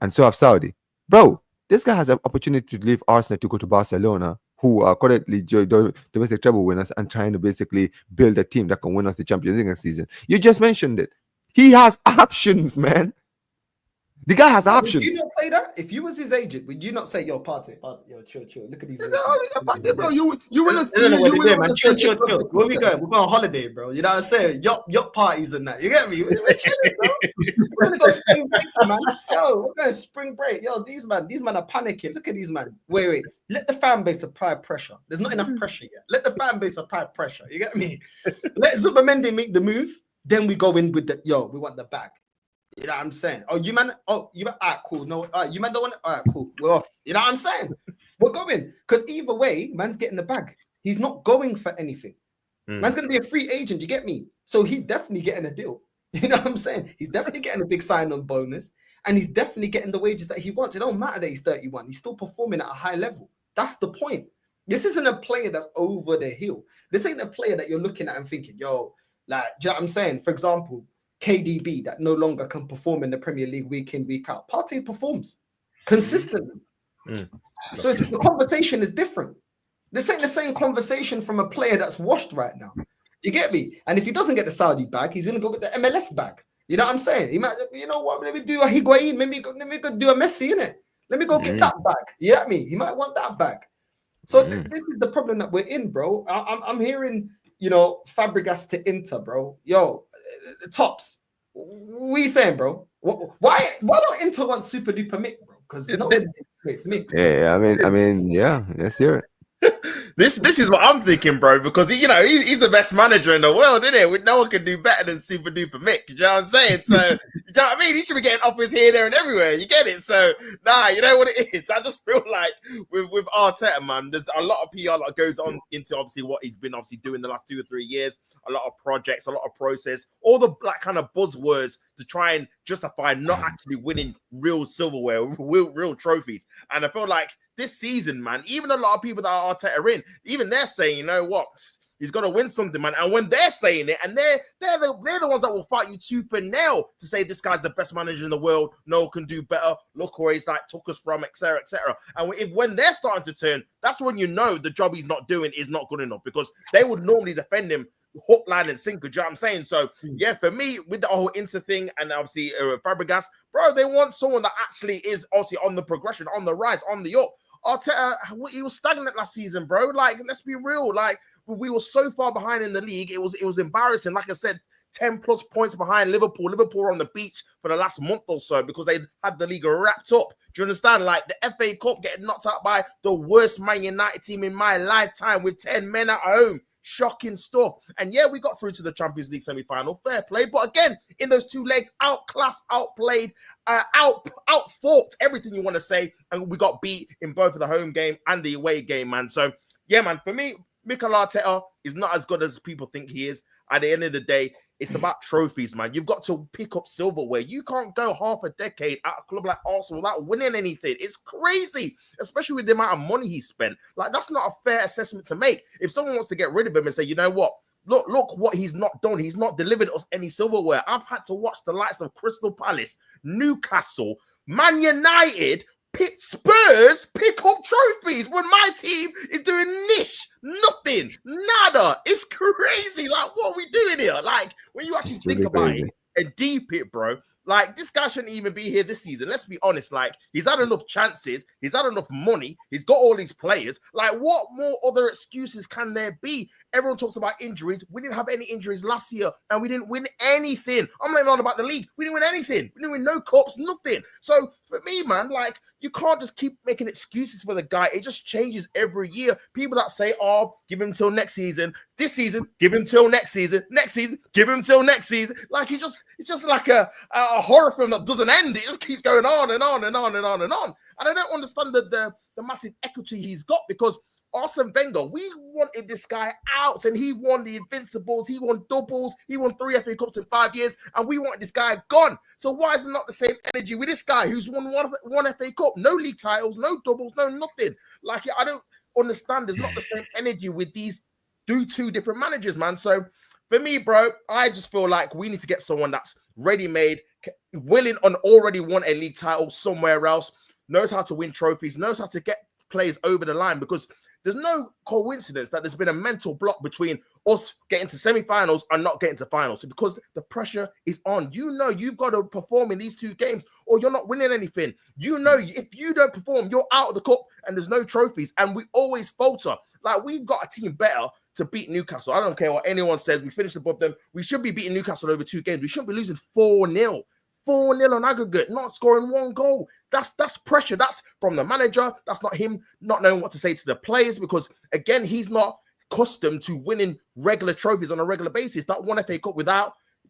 Speaker 4: and so have Saudi. Bro, this guy has an opportunity to leave Arsenal to go to Barcelona, who are currently domestic treble winners and trying to basically build a team that can win us the Champions League next season. You just mentioned it. He has options, man. The guy has options.
Speaker 1: Would you not say that? If you was his agent, would you not say, yo, Partey, yo, chill. Look at these.
Speaker 4: Bro, you win a
Speaker 1: chill. Where we going? We're going on holiday, bro. You know what I'm saying? Yacht parties and that. You get me? We're chilling, bro. We're gonna go spring break, man. Yo, we're going spring break. Yo, these man are panicking. Look at these man. Wait. Let the fan base apply pressure. There's not enough pressure yet. Let the fan base apply pressure. You get me? Let Zubimendi make the move. Then we go in with the we want the bag. You know what I'm saying? All right, cool. No, you man don't want it? All right, cool. We're off. You know what I'm saying? We're going. Because either way, man's getting the bag. He's not going for anything. Man's going to be a free agent, you get me? So he's definitely getting a deal. You know what I'm saying? He's definitely getting a big sign-on bonus. And he's definitely getting the wages that he wants. It don't matter that he's 31. He's still performing at a high level. That's the point. This isn't a player that's over the hill. This ain't a player that you're looking at and thinking, yo, like, do you know what I'm saying? For example, KDB that no longer can perform in the Premier League week in, week out. Partey performs consistently. So the conversation is different. This ain't the same conversation from a player that's washed right now. You get me? And if he doesn't get the Saudi bag, he's going to go get the MLS bag. You know what I'm saying? He might, you know what? Let me do a Higuain. Let me go do a Messi, innit? Let me go get that bag. You know what I mean? He might want that bag. So this is the problem that we're in, bro. I'm hearing, you know, Fabregas to Inter, bro. Yo, tops. What are you saying, bro? Why don't Inter want Super Duper Mick, bro? Because it's Mick.
Speaker 4: Yeah, I mean, yeah, let's hear it.
Speaker 2: This is what I'm thinking, bro, because he's the best manager in the world, isn't it? No one can do better than Super Duper Mick. You know what I'm saying? So, you know what I mean? He should be getting offers here, there, and everywhere. You get it? So, you know what it is? I just feel like with Arteta, man, there's a lot of PR that goes on into obviously what he's been obviously doing the last 2 or 3 years. A lot of projects, a lot of process, all the black kind of buzzwords to try and justify not actually winning real silverware, real trophies. And I feel like this season, man, even a lot of people that are Arteta in, even they're saying, you know what, he's got to win something, man. And when they're saying it, and they're the ones that will fight you tooth and nail to say this guy's the best manager in the world, no one can do better, look where he's like took us from, etc., etc. And when they're starting to turn, that's when you know the job he's not doing is not good enough, because they would normally defend him hook, line, and sinker. Do you know what I'm saying? So, yeah, for me, with the whole Inter thing and obviously Fabregas, bro, they want someone that actually is obviously on the progression, on the rise, on the up. Arteta, he was stagnant last season, bro. Like, let's be real. Like, we were so far behind in the league. It was embarrassing. Like I said, 10 plus points behind Liverpool. Liverpool were on the beach for the last month or so because they had the league wrapped up. Do you understand? Like, the FA Cup getting knocked out by the worst Man United team in my lifetime with 10 men at home. Shocking stuff. And yeah, we got through to the Champions League semi-final. Fair play. But again, in those 2 legs, outclassed, outplayed, outfought, everything you want to say. And we got beat in both of the home game and the away game, man. So, yeah, man, for me, Mikel Arteta is not as good as people think he is. At the end of the day, it's about trophies, man. You've got to pick up silverware. You can't go half a decade at a club like Arsenal without winning anything. It's crazy, especially with the amount of money he spent. Like, that's not a fair assessment to make. If someone wants to get rid of him and say, you know what? Look what he's not done. He's not delivered us any silverware. I've had to watch the likes of Crystal Palace, Newcastle, Man United, Spurs pick up trophies when my team is doing nothing, nada. It's crazy. Like, what are we doing here? Like, when you actually think about it and deep it, bro, like, this guy shouldn't even be here this season. Let's be honest. Like, he's had enough chances. He's had enough money. He's got all these players. Like, what more other excuses can there be? Everyone talks about injuries. We didn't have any injuries last year, and we didn't win anything. I'm not even on about the league. We didn't win anything. We didn't win no cups, nothing. So, for me, man, like, you can't just keep making excuses for the guy. It just changes every year. People that say, oh, give him till next season. This season, give him till next season. Next season, give him till next season. Like, it's just like a horror film that doesn't end. It just keeps going on and on and on and on and on. And I don't understand the massive equity he's got, because Arsene Wenger, we wanted this guy out, and he won the Invincibles, he won doubles, he won 3 FA Cups in 5 years, and we wanted this guy gone. So why is it not the same energy with this guy who's won one FA Cup, no league titles, no doubles, no nothing? Like, I don't understand. There's not the same energy with these two different managers, man. So for me, bro, I just feel like we need to get someone that's ready-made, willing, and already won a league title somewhere else, knows how to win trophies, knows how to get players over the line, because there's no coincidence that there's been a mental block between us getting to semi-finals and not getting to finals, because the pressure is on. You know you've got to perform in these 2 games or you're not winning anything. You know if you don't perform, you're out of the cup and there's no trophies, and we always falter. Like, we've got a team better to beat Newcastle. I don't care what anyone says. We finished above them. We should be beating Newcastle over 2 games. We shouldn't be losing 4-0. 4-0 on aggregate, not scoring 1 goal. That's pressure. That's from the manager. That's not him not knowing what to say to the players, because, again, he's not accustomed to winning regular trophies on a regular basis. That 1 FA Cup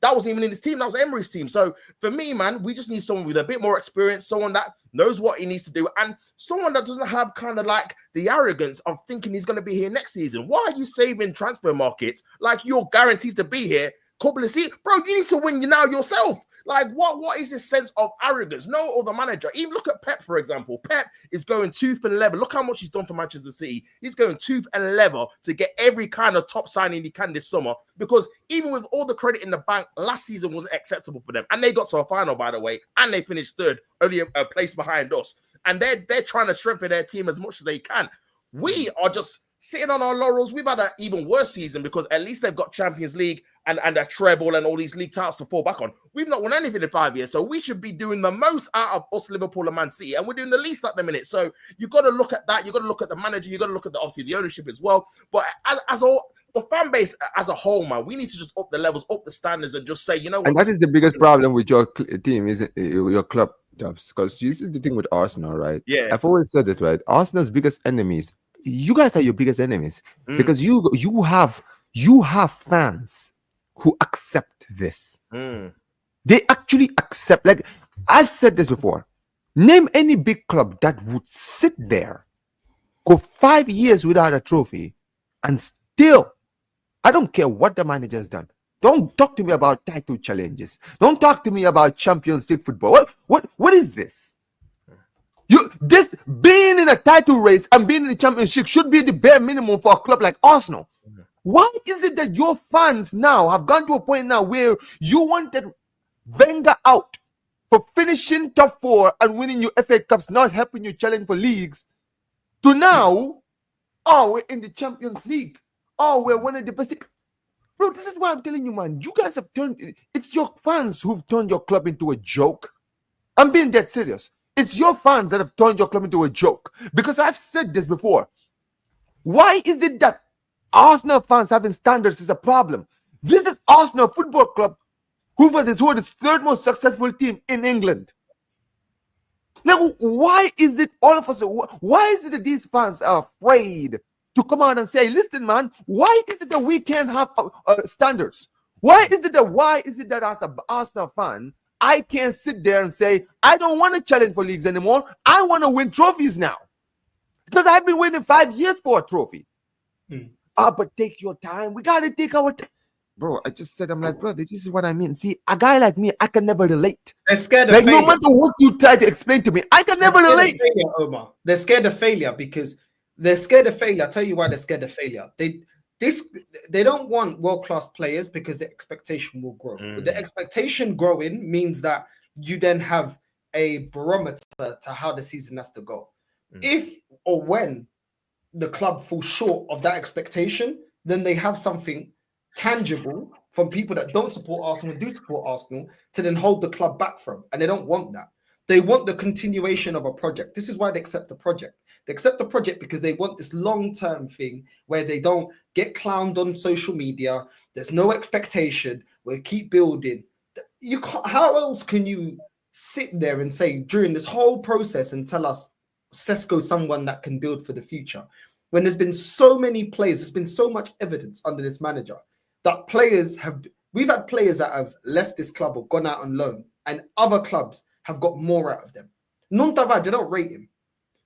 Speaker 2: that wasn't even in his team. That was Emery's team. So for me, man, we just need someone with a bit more experience, someone that knows what he needs to do, and someone that doesn't have kind of like the arrogance of thinking he's going to be here next season. Why are you saving transfer markets like you're guaranteed to be here couple of seasons? Bro, you need to win now yourself. Like, what is this sense of arrogance? No other manager. Even look at Pep, for example. Pep is going tooth and leather. Look how much he's done for Manchester City. He's going tooth and leather to get every kind of top signing he can this summer, because even with all the credit in the bank, last season wasn't acceptable for them. And they got to a final, by the way, and they finished 3rd, only a place behind us. And they're trying to strengthen their team as much as they can. We are just sitting on our laurels. We've had an even worse season, because at least they've got Champions League and a treble and all these league titles to fall back on. We've not won anything in 5 years, so we should be doing the most out of us, Liverpool and Man City, and we're doing the least at the minute. So you've got to look at that. You've got to look at the manager. You've got to look at obviously the ownership as well. But as all the fan base as a whole, man, we need to just up the levels, up the standards, and just say, you know what?
Speaker 4: And that is the biggest problem with your team, isn't it? Your club, Dubs? Because this is the thing with Arsenal, right?
Speaker 2: Yeah.
Speaker 4: I've always said it, right? Arsenal's biggest enemies. You guys are your biggest enemies, because you have fans who accept this. They actually accept. Like, I've said this before. Name any big club that would sit there, go 5 years without a trophy, and still, I don't care what the manager's done. Don't talk to me about title challenges. Don't talk to me about Champions League football. What is this? This being in a title race and being in the championship should be the bare minimum for a club like Arsenal. Why is it that your fans now have gone to a point now where you wanted Wenger out for finishing top 4 and winning your FA Cups, not helping you challenge for leagues, to now, oh, we're in the Champions League. Oh, we're one of the best. Bro, this is why I'm telling you, man. You guys have it's your fans who've turned your club into a joke. I'm being dead serious. It's your fans that have turned your club into a joke. Because I've said this before. Why is it that Arsenal fans having standards is a problem? This is Arsenal Football Club, who are the 3rd most successful team in England. Now, why is it all of us? Why is it that these fans are afraid to come out and say, listen, man, why is it that we can't have standards? Why is it that as an Arsenal fan, I can't sit there and say, I don't want to challenge for leagues anymore. I want to win trophies now. Because I've been waiting 5 years for a trophy. But take your time. We got to take our time. Bro, I just said, I'm like, bro, this is what I mean. See, a guy like me, I can never relate.
Speaker 1: They're scared of
Speaker 4: like,
Speaker 1: failure.
Speaker 4: no matter what you try to explain to me, I can never relate.
Speaker 1: Failure, Omar. They're scared of failure because they're scared of failure. I'll tell you why they're scared of failure. They don't want world-class players because the expectation will grow. The expectation growing means that you then have a barometer to how the season has to go. If or when the club falls short of that expectation, then they have something tangible from people that don't support Arsenal and do support Arsenal to then hold the club back from. And they don't want that. They want the continuation of a project. This is why they accept the project. They accept the project because they want this long-term thing where they don't get clowned on social media. There's no expectation. We keep building. You can't. How else can you sit there and say during this whole process and tell us Sesko's someone that can build for the future? When there's been so many players, there's been so much evidence under this manager that we've had players that have left this club or gone out on loan, and other clubs have got more out of them. Nontava, they don't rate him.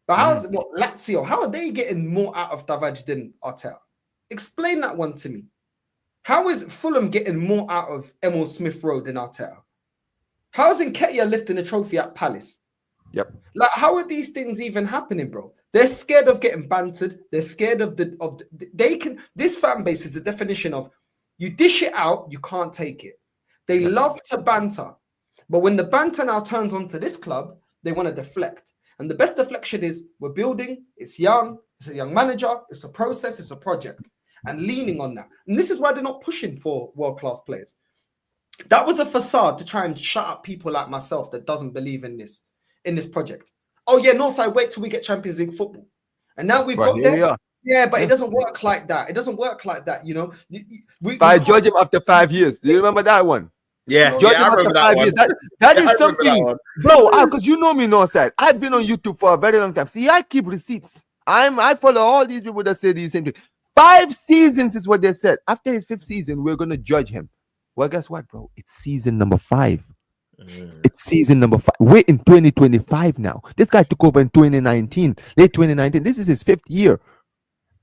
Speaker 1: But how's Lazio? How are they getting more out of Davaj than Arteta? Explain that one to me. How is Fulham getting more out of Emil Smith Rowe than Arteta? How is Nketiah lifting a trophy at Palace?
Speaker 4: Yep.
Speaker 1: Like, how are these things even happening, bro? They're scared of getting bantered. They're scared of this fan base is the definition of you dish it out, you can't take it. They love to banter. But when the banter now turns onto this club, they want to deflect. And the best deflection is we're building, it's young, it's a young manager, it's a process, it's a project. And leaning on that. And this is why they're not pushing for world-class players. That was a facade to try and shut up people like myself that doesn't believe in this project. Oh yeah, Northside, wait till we get Champions League football. And now we've got there. Yeah, but it doesn't work like that. It doesn't work like that, you know.
Speaker 4: I judge him after 5 years. Do you remember that one?
Speaker 2: Yeah,
Speaker 4: Judge him
Speaker 2: I remember that one.
Speaker 4: That is something, bro. Because you know me, Northside. I've been on YouTube for a very long time. See, I keep receipts. I follow all these people that say the same thing. 5 seasons is what they said. After his 5th season, we're gonna judge him. Well, guess what, bro? It's season number 5. It's season number 5. We're in 2025 now. This guy took over in 2019, late 2019. This is his 5th year.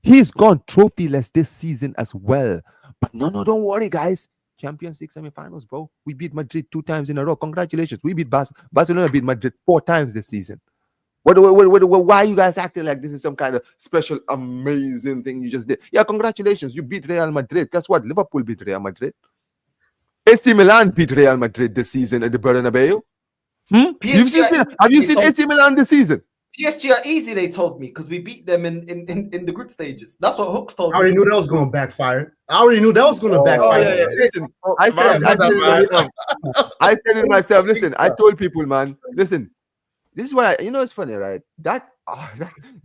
Speaker 4: He's gone trophyless this season as well. But no, don't worry, guys. Champions League semi-finals, bro. We beat Madrid 2 times in a row. Congratulations. We beat Barcelona beat Madrid 4 times this season. Why are you guys acting like this is some kind of special, amazing thing you just did? Yeah, congratulations. You beat Real Madrid. Guess what? Liverpool beat Real Madrid. AC Milan beat Real Madrid this season at the Bernabeu. Have you seen AC Milan this season?
Speaker 1: PSG are easy, they told me, because we beat them in the group stages. That's what Hooks told me.
Speaker 3: I already knew that was going to backfire. Backfire.
Speaker 4: Listen, I said it myself. Listen, I told people, man, listen, this is why, you know, it's funny, right? That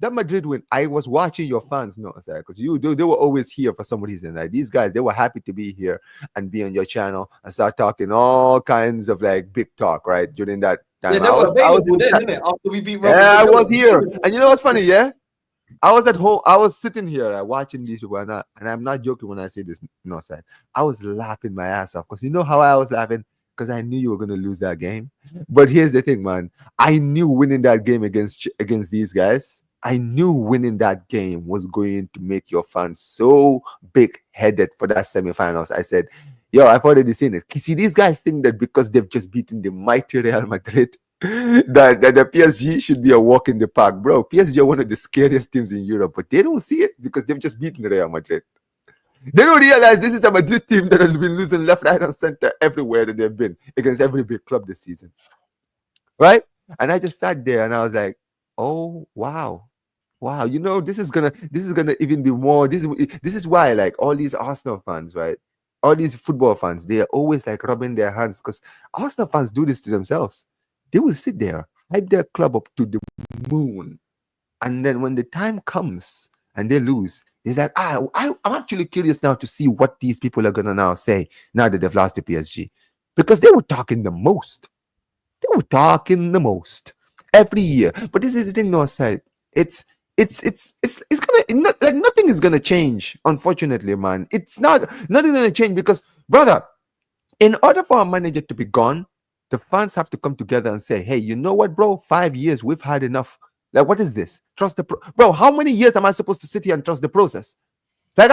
Speaker 4: Madrid win, I was watching your fans, because they were always here for some reason. Like these guys, they were happy to be here and be on your channel and start talking all kinds of like big talk, right? During that time.
Speaker 1: Yeah, I was after we beat Robert.
Speaker 4: Yeah, I was here. And you know what's funny, yeah? I was at home. I was sitting here watching these people, and I'm not joking when I say this, Northside. I was laughing my ass off because you know how I was laughing? Because I knew you were going to lose that game. But here's the thing, man. I knew winning that game against these guys, I knew winning that game was going to make your fans so big-headed for that semifinals. I said, yo, I've already seen it. You see, these guys think that because they've just beaten the mighty Real Madrid, that the PSG should be a walk in the park. Bro, PSG are one of the scariest teams in Europe, but they don't see it because they've just beaten Real Madrid. They don't realize this is a Madrid team that has been losing left, right, and center everywhere that they've been against every big club this season. Right? And I just sat there and I was like, oh, wow. You know, this is gonna even be more. This is why, like, all these Arsenal fans, right? All these football fans, they are always like rubbing their hands because Arsenal fans do this to themselves. They will sit there, hype their club up to the moon. And then when the time comes and they lose, it's like, I'm actually curious now to see what these people are going to now say now that they've lost to PSG. Because they were talking the most. Every year. But this is the thing, Northside. It's gonna, like, nothing is gonna change, unfortunately, man. Nothing's gonna change because, brother, in order for a manager to be gone, the fans have to come together and say, hey, you know what, bro? 5 years, we've had enough. Like, what is this? Trust the bro. How many years am I supposed to sit here and trust the process? Like,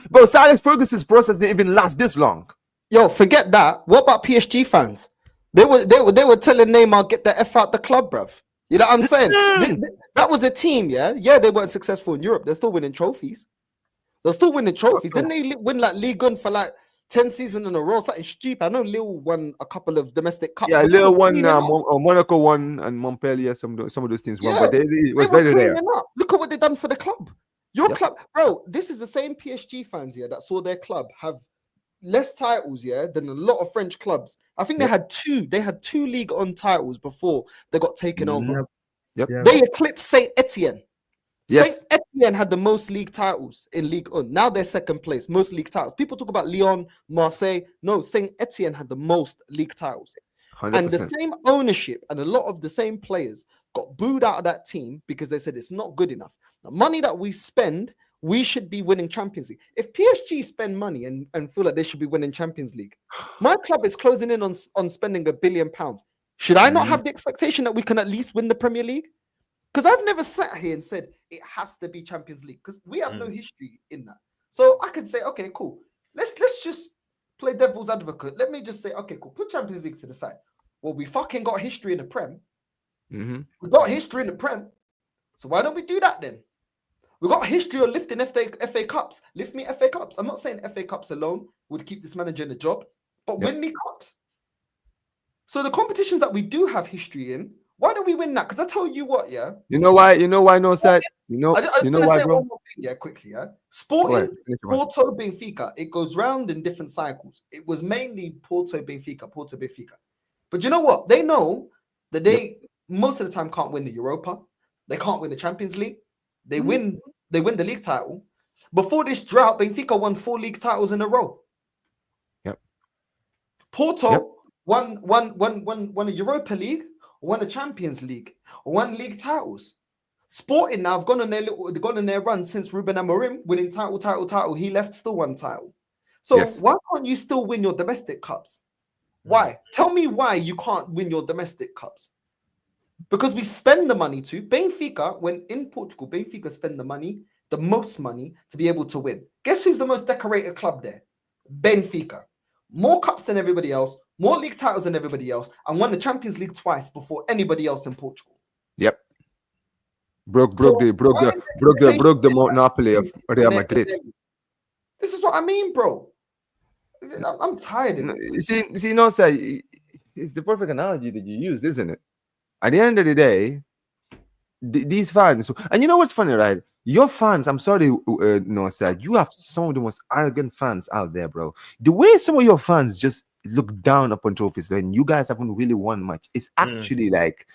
Speaker 4: bro, Sir Alex Ferguson's process didn't even last this long.
Speaker 1: Yo, forget that. What about PSG fans? They were telling Neymar, get the F out the club, bruv. You know what I'm saying? That was a team, yeah? Yeah, they weren't successful in Europe. They're still winning trophies. Didn't they win like Ligue 1 for like 10 seasons in a row? Something stupid. I know Lille won a couple of domestic cups.
Speaker 4: Yeah, Lille won, Monaco won, and Montpellier, some of those teams won. But it was very rare.
Speaker 1: Look at what they've done for the club. Your club, bro, this is the same PSG fans here that saw their club have less titles, than a lot of French clubs. I think they had two League On titles before they got taken over.
Speaker 3: Yep.
Speaker 1: They eclipsed Saint Etienne.
Speaker 4: Yes.
Speaker 1: Saint Etienne had the most league titles in League On. Now they're second place, most league titles. People talk about Lyon, Marseille. No, Saint Etienne had the most league titles.
Speaker 4: 100%.
Speaker 1: And the same ownership and a lot of the same players got booed out of that team because they said it's not good enough. The money that we spend, we should be winning Champions League. If PSG spend money and feel like they should be winning Champions League, my club is closing in on spending £1 billion. Should I not have the expectation that we can at least win the Premier League? Because I've never sat here and said it has to be Champions League because we have no history in that. So I could say, okay, cool. Let's just play devil's advocate. Let me just say, okay, cool. Put Champions League to the side. Well, we fucking got history in the Prem. We got history in the Prem. So why don't we do that then? We got history of lifting FA Cups. Lift me FA Cups. I'm not saying FA Cups alone would keep this manager in the job, but win me cups. So the competitions that we do have history in, why don't we win that? Because I tell you what, yeah.
Speaker 4: You know why? No, sir. You know why, bro?
Speaker 1: One more thing, yeah, quickly, yeah. Sporting, Porto, Benfica. It goes round in different cycles. It was mainly Porto, Benfica. But you know what? They know that they most of the time can't win the Europa. They can't win the Champions League. They win the league title. Before this drought, Benfica won 4 league titles in a row.
Speaker 4: Yep.
Speaker 1: Porto won a Europa League, won a Champions League, won league titles. Sporting now have gone on their run since Ruben Amorim winning title. He left, still one title. So why can't you still win your domestic cups? Why? Tell me why you can't win your domestic cups. Because we spend the money to Benfica. When in Portugal, Benfica spend the most money to be able to win. Guess who's the most decorated club there? Benfica. More cups than everybody else, more league titles than everybody else, and won the Champions League twice before anybody else in Portugal.
Speaker 4: Yep. Broke the monopoly of Real Madrid.
Speaker 1: This is what I mean, bro. I'm tired of it.
Speaker 4: You see, no, sir, it's the perfect analogy that you used, isn't it? At the end of the day, these fans, and you know what's funny, right? Your fans, I'm sorry, no, sir, you have some of the most arrogant fans out there, bro. The way some of your fans just look down upon trophies when you guys haven't really won much, it's actually like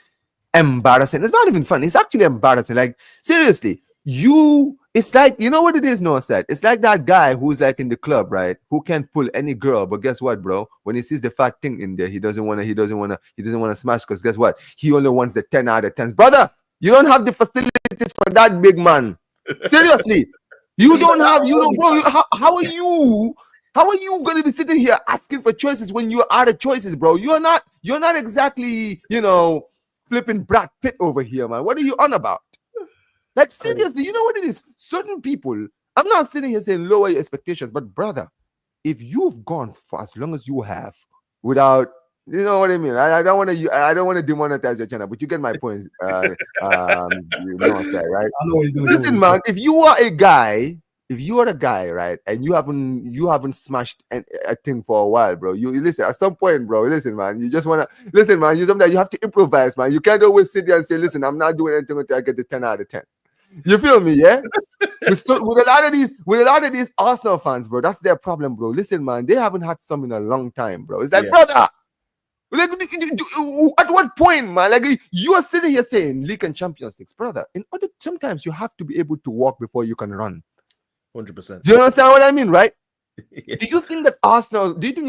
Speaker 4: embarrassing. It's not even fun. It's actually embarrassing. Like, seriously, it's like, you know what it is, no, sir? It's like that guy who's like in the club, right? Who can't pull any girl, but guess what, bro? When he sees the fat thing in there, he doesn't want to smash, because guess what? He only wants the 10 out of 10s. Brother, you don't have the facilities for that, big man. Seriously, bro. How are you going to be sitting here asking for choices when you're out of choices, bro? You're not exactly, flipping Brad Pitt over here, man. What are you on about? Like, seriously, you know what it is? Certain people, I'm not sitting here saying lower your expectations, but brother, if you've gone for as long as you have without, you know what I mean? I don't want to demonetize your channel, but you get my point. Right? Listen, man, if you are a guy, right, and you haven't smashed a thing for a while, bro, you listen, at some point, bro, listen, man, you just want to listen, man, sometimes you have to improvise, man. You can't always sit there and say, listen, I'm not doing anything until I get the 10 out of 10. You feel me? Yeah. with a lot of these Arsenal fans, bro, that's their problem, bro. Listen, man, they haven't had some in a long time, bro. It's like, brother, like, at what point, man? Like, you are sitting here saying League and Champions League, brother. Sometimes you have to be able to walk before you can run.
Speaker 2: 100%.
Speaker 4: Do you understand what I mean, right? Do you think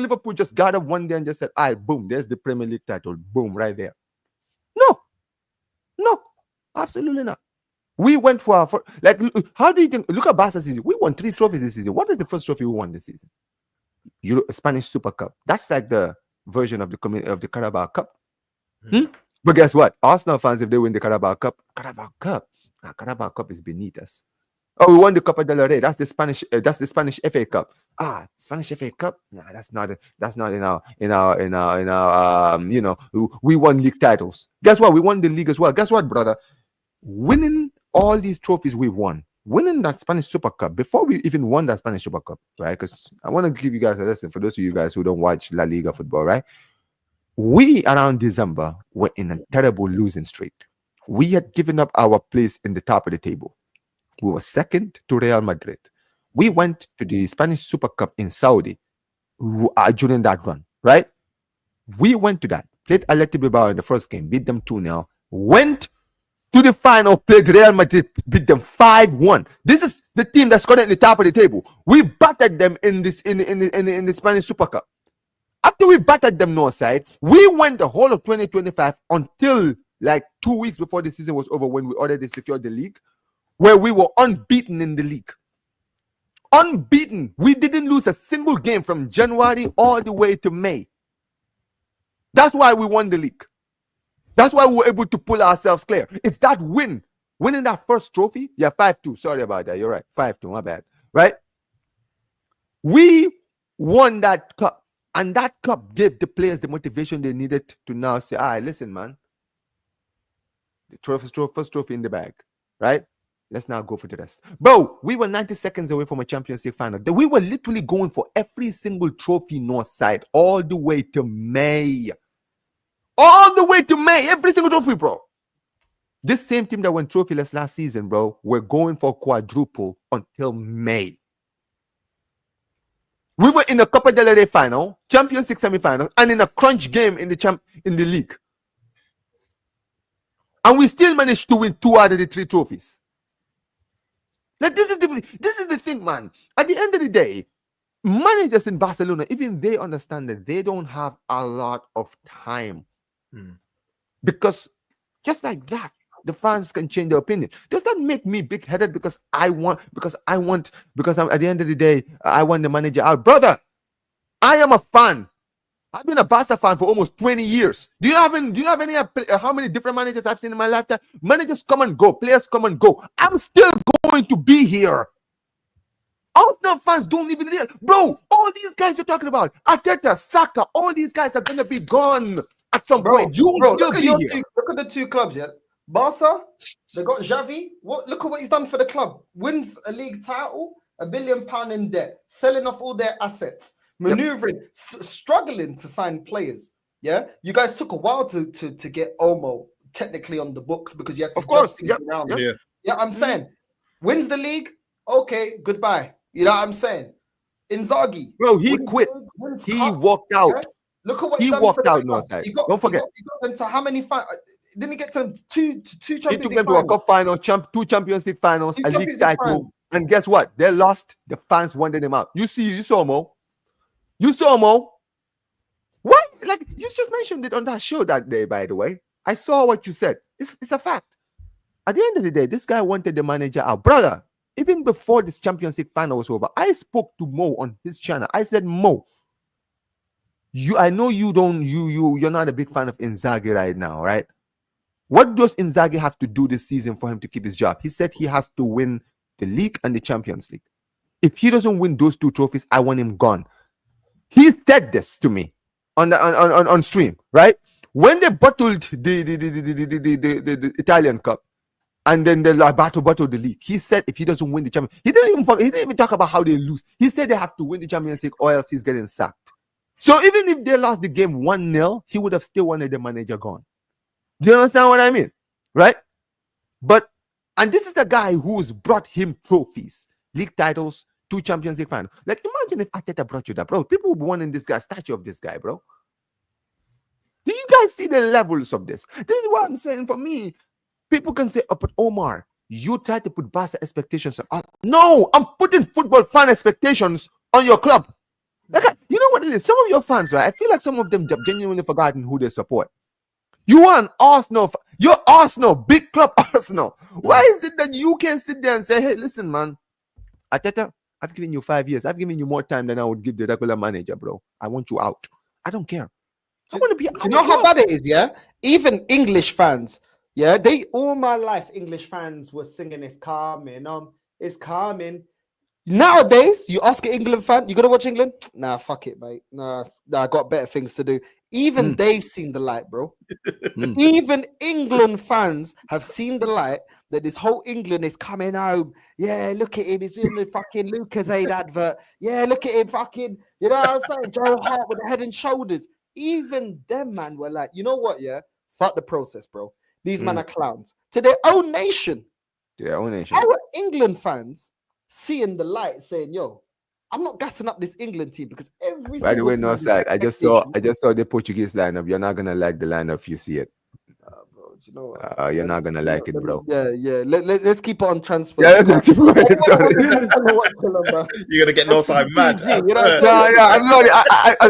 Speaker 4: Liverpool just got up one day and just said, all right, boom, there's the Premier League title, boom, right there? No, absolutely not. We went for how do you think? Look at Barca season. We won 3 trophies this season. What is the first trophy we won this season? Spanish Super Cup. That's like the version of the Carabao Cup. But guess what? Arsenal fans, if they win the Carabao Cup is beneath us. Oh, we won the Copa del Rey. That's the Spanish FA Cup. Spanish FA Cup? Nah, that's not in our we won league titles. Guess what? We won the league as well. Guess what, brother? Winning all these trophies we won, winning that Spanish Super Cup before we even won that Spanish Super Cup, right? Because I want to give you guys a lesson for those of you guys who don't watch La Liga football, right? We around December were in a terrible losing streak. We had given up our place in the top of the table. We were second to Real Madrid. We went to the Spanish Super Cup in Saudi during that run, right? We went to that, played Athletic Bilbao in the first game, beat them 2-0, went to the final, played Real Madrid, beat them 5-1. This is the team that's currently top of the table. We battered them in the Spanish Super Cup. After we battered them north side, we went the whole of 2025 until like 2 weeks before the season was over, when we already secured the league, where we were unbeaten in the league. Unbeaten. We didn't lose a single game from January all the way to May. That's why we won the league. That's why we were able to pull ourselves clear. It's that win. Winning that first trophy. Yeah, 5-2. Sorry about that. You're right. 5-2. My bad. Right? We won that cup. And that cup gave the players the motivation they needed to now say, all right, listen, man. The first trophy in the bag. Right? Let's now go for the rest. Bro, we were 90 seconds away from a Champions League final. We were literally going for every single trophy north side all the way to May. All the way to May. Every single trophy, bro. This same team that went trophyless last season, bro, we're going for quadruple until May. We were in the Copa del Rey final, Champions League semi-final, and in a crunch game in the league. And we still managed to win 2 out of the 3 trophies. Like, this is the thing, man. At the end of the day, managers in Barcelona, even they understand that they don't have a lot of time. Because just like that, the fans can change their opinion. Does that make me big-headed because at the end of the day, I want the manager out? Brother, I am a fan. I've been a Barca fan for almost 20 years. Do you have any how many different managers I've seen in my lifetime? Managers come and go, players come and go. I'm still going to be here. Arsenal fans don't even realize, bro, all these guys you're talking about, Arteta, Saka, all these guys are gonna be gone at some point.
Speaker 1: Look at the 2 clubs, yeah. Barca, they got Xavi. Look at what he's done for the club. Wins a league title, £1 billion in debt, selling off all their assets, maneuvering, struggling to sign players. Yeah, you guys took a while to get Olmo technically on the books because you had to, of course, around. Yeah, I'm saying, wins the league. Okay, goodbye. You know what I'm saying? Inzaghi,
Speaker 4: bro, he quit. He walked out. Yeah?
Speaker 1: Look at what
Speaker 4: he walked out. No side. Don't forget.
Speaker 1: He got them to how many didn't he get to them two Champions League finals? He took them
Speaker 4: to a cup final, 2 Champions League finals, a league title, and guess what? They lost. The fans wanted them out. You saw Mo. You saw Mo. What? Like, you just mentioned it on that show that day, by the way. I saw what you said. It's a fact. At the end of the day, this guy wanted the manager out. Brother, even before this Champions League final was over, I spoke to Mo on his channel. I said, Mo, I know you're not a big fan of Inzaghi right now, right? What does Inzaghi have to do this season for him to keep his job? He said he has to win the league and the Champions League. If he doesn't win those 2 trophies, I want him gone. He said this to me on stream, right? When they bottled the Italian Cup, and then they bottled the league, he said if he doesn't win the Champions, he didn't even talk about how they lose. He said they have to win the Champions League or else he's getting sacked. So even if they lost the game 1-0, he would have still wanted the manager gone. Do you understand what I mean? Right? And this is the guy who's brought him trophies, league titles, 2 Champions League finals. Like, imagine if Arteta brought you that, bro. People would be wanting this guy, statue of this guy, bro. Do you guys see the levels of this? This is what I'm saying. For me, people can say, oh, but Omar, you try to put Barca expectations on. No, I'm putting football fan expectations on your club. Like, you know what it is? Some of your fans, right? I feel like some of them have genuinely forgotten who they support. You are an Arsenal. You're Arsenal, big club Arsenal. Why is it that you can sit there and say, hey, listen, man, Arteta, I've given you 5 years. I've given you more time than I would give the regular manager, bro. I want you out. I don't care. I want to be out.
Speaker 1: You know how bad it is, yeah? Even English fans, yeah? All my life, English fans were singing, it's coming, it's coming. Nowadays, you ask an England fan, you gonna watch England? Nah, fuck it, mate. Nah, I got better things to do. Even they've seen the light, bro. Even England fans have seen the light that this whole England is coming home. Yeah, look at him. He's in the fucking Lucozade advert. Yeah, look at him fucking, you know what I'm saying? Joe Hart with the head and shoulders. Even them, man, were like, you know what, yeah? Fuck the process, bro. These men are clowns. To their own nation.
Speaker 4: Their own nation.
Speaker 1: Our England fans seeing the light saying, yo, I'm not gassing up this England team because every
Speaker 4: By the way, no side. I just saw the Portuguese lineup. You're not gonna like the lineup if you see it.
Speaker 1: Bro, you know what?
Speaker 4: You're not gonna like it, bro.
Speaker 1: Yeah. Let's keep it on transfer.
Speaker 2: Yeah, you're gonna get no side mad.
Speaker 1: You know
Speaker 4: I'm not.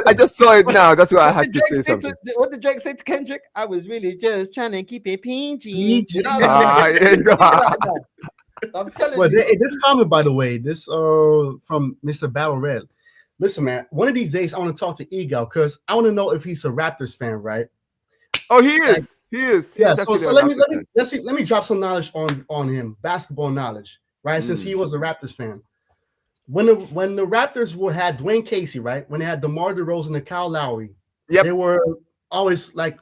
Speaker 4: I just saw it now. That's why I had to say something.
Speaker 1: What did Drake say to Kendrick? I was really just trying to keep it PG. You know I'm telling you.
Speaker 3: This comment, by the way, this from Mr. Battle Red. Listen, man, one of these days I want to talk to Egal because I want to know if he's a Raptors fan, right?
Speaker 4: Oh, he is. He is.
Speaker 3: Yeah.
Speaker 4: He's
Speaker 3: So,
Speaker 4: actually
Speaker 3: so
Speaker 4: a
Speaker 3: let me
Speaker 4: Raptors fan.
Speaker 3: let me drop some knowledge on him, basketball knowledge, right? Since he was a Raptors fan. When the Raptors had Dwayne Casey, right? When they had DeMar DeRozan and Kyle Lowry,
Speaker 4: Yep.
Speaker 3: they were always like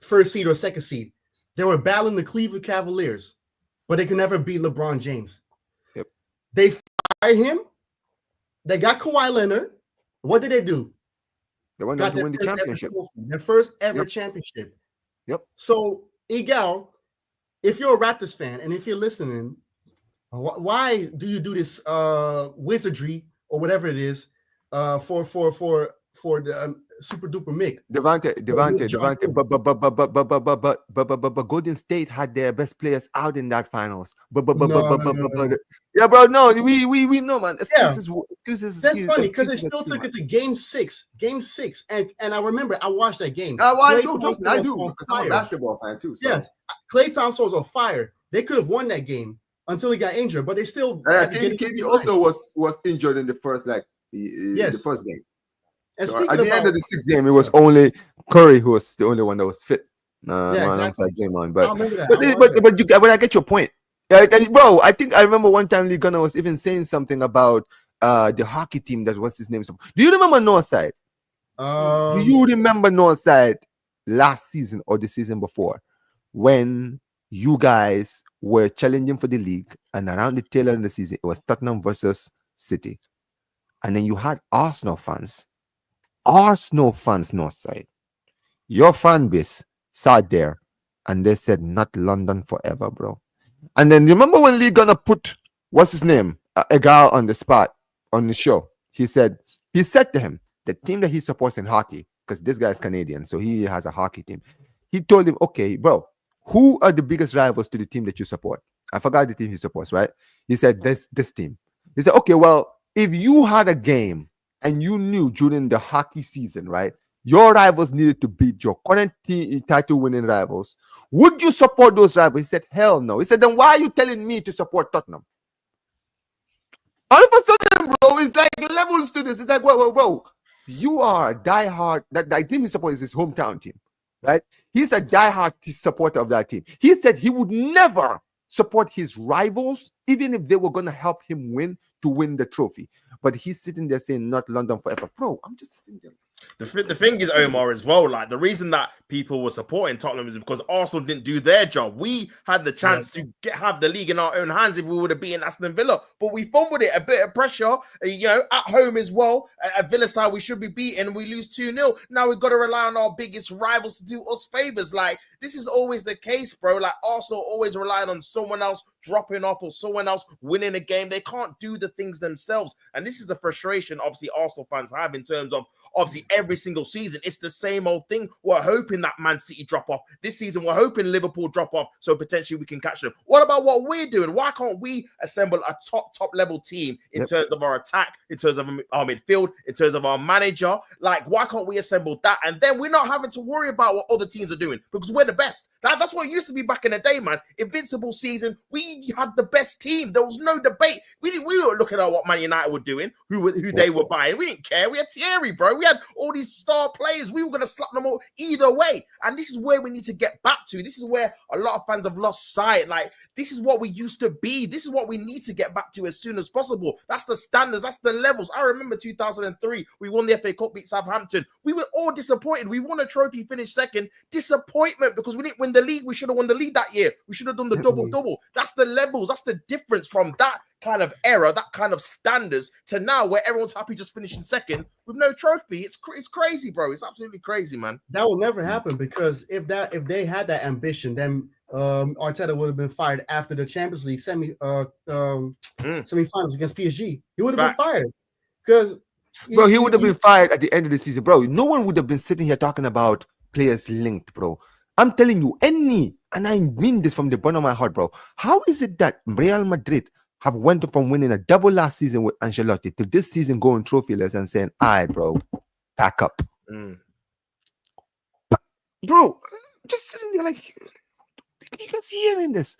Speaker 3: first seed or second seed. They were battling the Cleveland Cavaliers, but they could never beat LeBron James.
Speaker 4: Yep.
Speaker 3: They fired him. They got Kawhi Leonard. What did they do?
Speaker 4: They went on
Speaker 3: Got
Speaker 4: to win the championship.
Speaker 3: Their first ever
Speaker 4: Yep.
Speaker 3: championship.
Speaker 4: Yep.
Speaker 3: So, Igal, if you're a Raptors fan and if you're listening, why do you do this wizardry or whatever it is for the super duper Mick?
Speaker 4: Devante, but Golden State had their best players out in that finals.
Speaker 3: No.
Speaker 4: Yeah, bro, no, we know, man. Excuses.
Speaker 3: That's funny because they still took it to game six, and I remember I watched that game.
Speaker 4: I
Speaker 3: Klay
Speaker 4: do,
Speaker 3: Thompson
Speaker 4: I
Speaker 3: was
Speaker 4: do,
Speaker 3: on
Speaker 4: because I'm a
Speaker 3: fire.
Speaker 4: basketball fan too. So.
Speaker 3: Yes, Klay Thompson was on fire. They could have won that game until he got injured, but they still.
Speaker 4: KD also was injured in the first the first game.
Speaker 3: And
Speaker 4: So
Speaker 3: speaking
Speaker 4: at the
Speaker 3: about,
Speaker 4: end of the sixth game, it was only Curry who was the only one that was fit.
Speaker 3: Yeah, exactly.
Speaker 4: Alongside Draymond.
Speaker 3: I
Speaker 4: But
Speaker 3: remember that.
Speaker 4: but I get your point. Bro, I think I remember one time Lee Gunner was even saying something about the hockey team that what's his name. Do you remember Northside? Do you remember Northside last season or the season before when you guys were challenging for the league and around the tail end of the season it was Tottenham versus City, and then you had Arsenal fans Northside, your fan base sat there and they said not London forever, bro. And then remember when Lee gonna put what's his name a guy on the spot on the show, he said to him the team that he supports in hockey, because this guy is Canadian, so he has a hockey team. He told him, okay, bro, who are the biggest rivals to the team that you support? I forgot the team he supports, right? He said this team. He said, okay, well, if you had a game and you knew during the hockey season, right, your rivals needed to beat your current title winning rivals, would you support those rivals? He said, hell no. He said, then why are you telling me to support Tottenham? All of a sudden, bro, it's like levels to this. It's like, whoa. You are a diehard. That team he supports is his hometown team, right? He's a diehard supporter of that team. He said he would never support his rivals, even if they were going to help him win the trophy. But he's sitting there saying, not London forever. Bro, I'm just sitting there.
Speaker 2: The thing is, Omar, as well, like the reason that people were supporting Tottenham is because Arsenal didn't do their job. We had the chance to have the league in our own hands if we would have beaten Aston Villa, but we fumbled it. A bit of pressure, at home as well. At Villa side, we should be beaten. We lose 2-0. Now we've got to rely on our biggest rivals to do us favors. Like, this is always the case, bro. Like, Arsenal always relying on someone else dropping off or someone else winning a game. They can't do the things themselves. And this is the frustration, obviously, Arsenal fans have in terms of, obviously, every single season, it's the same old thing. We're hoping that Man City drop off. This season, we're hoping Liverpool drop off, so potentially we can catch them. What about what we're doing? Why can't we assemble a top level team in terms of our attack, in terms of our midfield, in terms of our manager? Like, why can't we assemble that? And then we're not having to worry about what other teams are doing because we're the best. That's what it used to be back in the day, man. Invincible season, we had the best team. There was no debate. We were looking at what Man United were doing, who they were buying. We didn't care. We had Thierry, bro. We had all these star players. We were going to slap them all either way. And this is where we need to get back to. This is where a lot of fans have lost sight. Like, this is what we used to be. This is what we need to get back to as soon as possible. That's the standards. That's the levels. I remember 2003. We won the FA Cup, beat Southampton. We were all disappointed. We won a trophy, finished second. Disappointment because we didn't win the league. We should have won the league that year. We should have done the double-double. That's the levels. That's the difference from that kind of era, that kind of standards, to now where everyone's happy just finishing second with no trophy. It's crazy, bro. It's absolutely crazy, man.
Speaker 3: That will never happen because if they had that ambition, then Arteta would have been fired after the Champions League semifinals against PSG. He would have been fired because,
Speaker 4: bro, he would have been fired at the end of the season, bro. No one would have been sitting here talking about players linked, bro. I'm telling you, and I mean this from the bottom of my heart, bro. How is it that Real Madrid have went from winning a double last season with Ancelotti to this season going trophyless and saying, "Aye, bro, pack up." Bro, just sitting there like, you guys hearing this?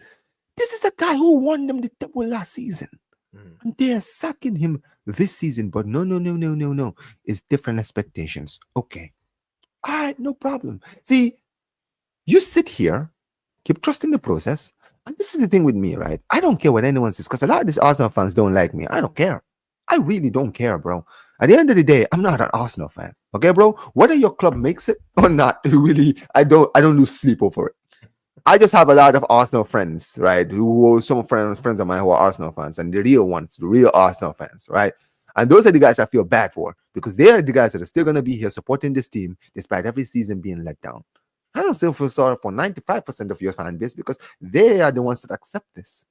Speaker 4: This is a guy who won them the double last season. And they are sacking him this season. But no. It's different expectations. Okay. All right, no problem. See, You sit here, keep trusting the process. And this is the thing with me, right? I don't care what anyone says, because a lot of these Arsenal fans don't like me. I don't care. I really don't care, bro. At the end of the day, I'm not an Arsenal fan. Okay, bro? Whether your club makes it or not, really, I don't lose sleep over it. I just have a lot of Arsenal friends, right? Who some friends of mine who are Arsenal fans, and the real ones, the real Arsenal fans, right? And those are the guys I feel bad for, because they are the guys that are still going to be here supporting this team despite every season being let down. I don't still feel sorry for 95% of your fan base, because they are the ones that accept this.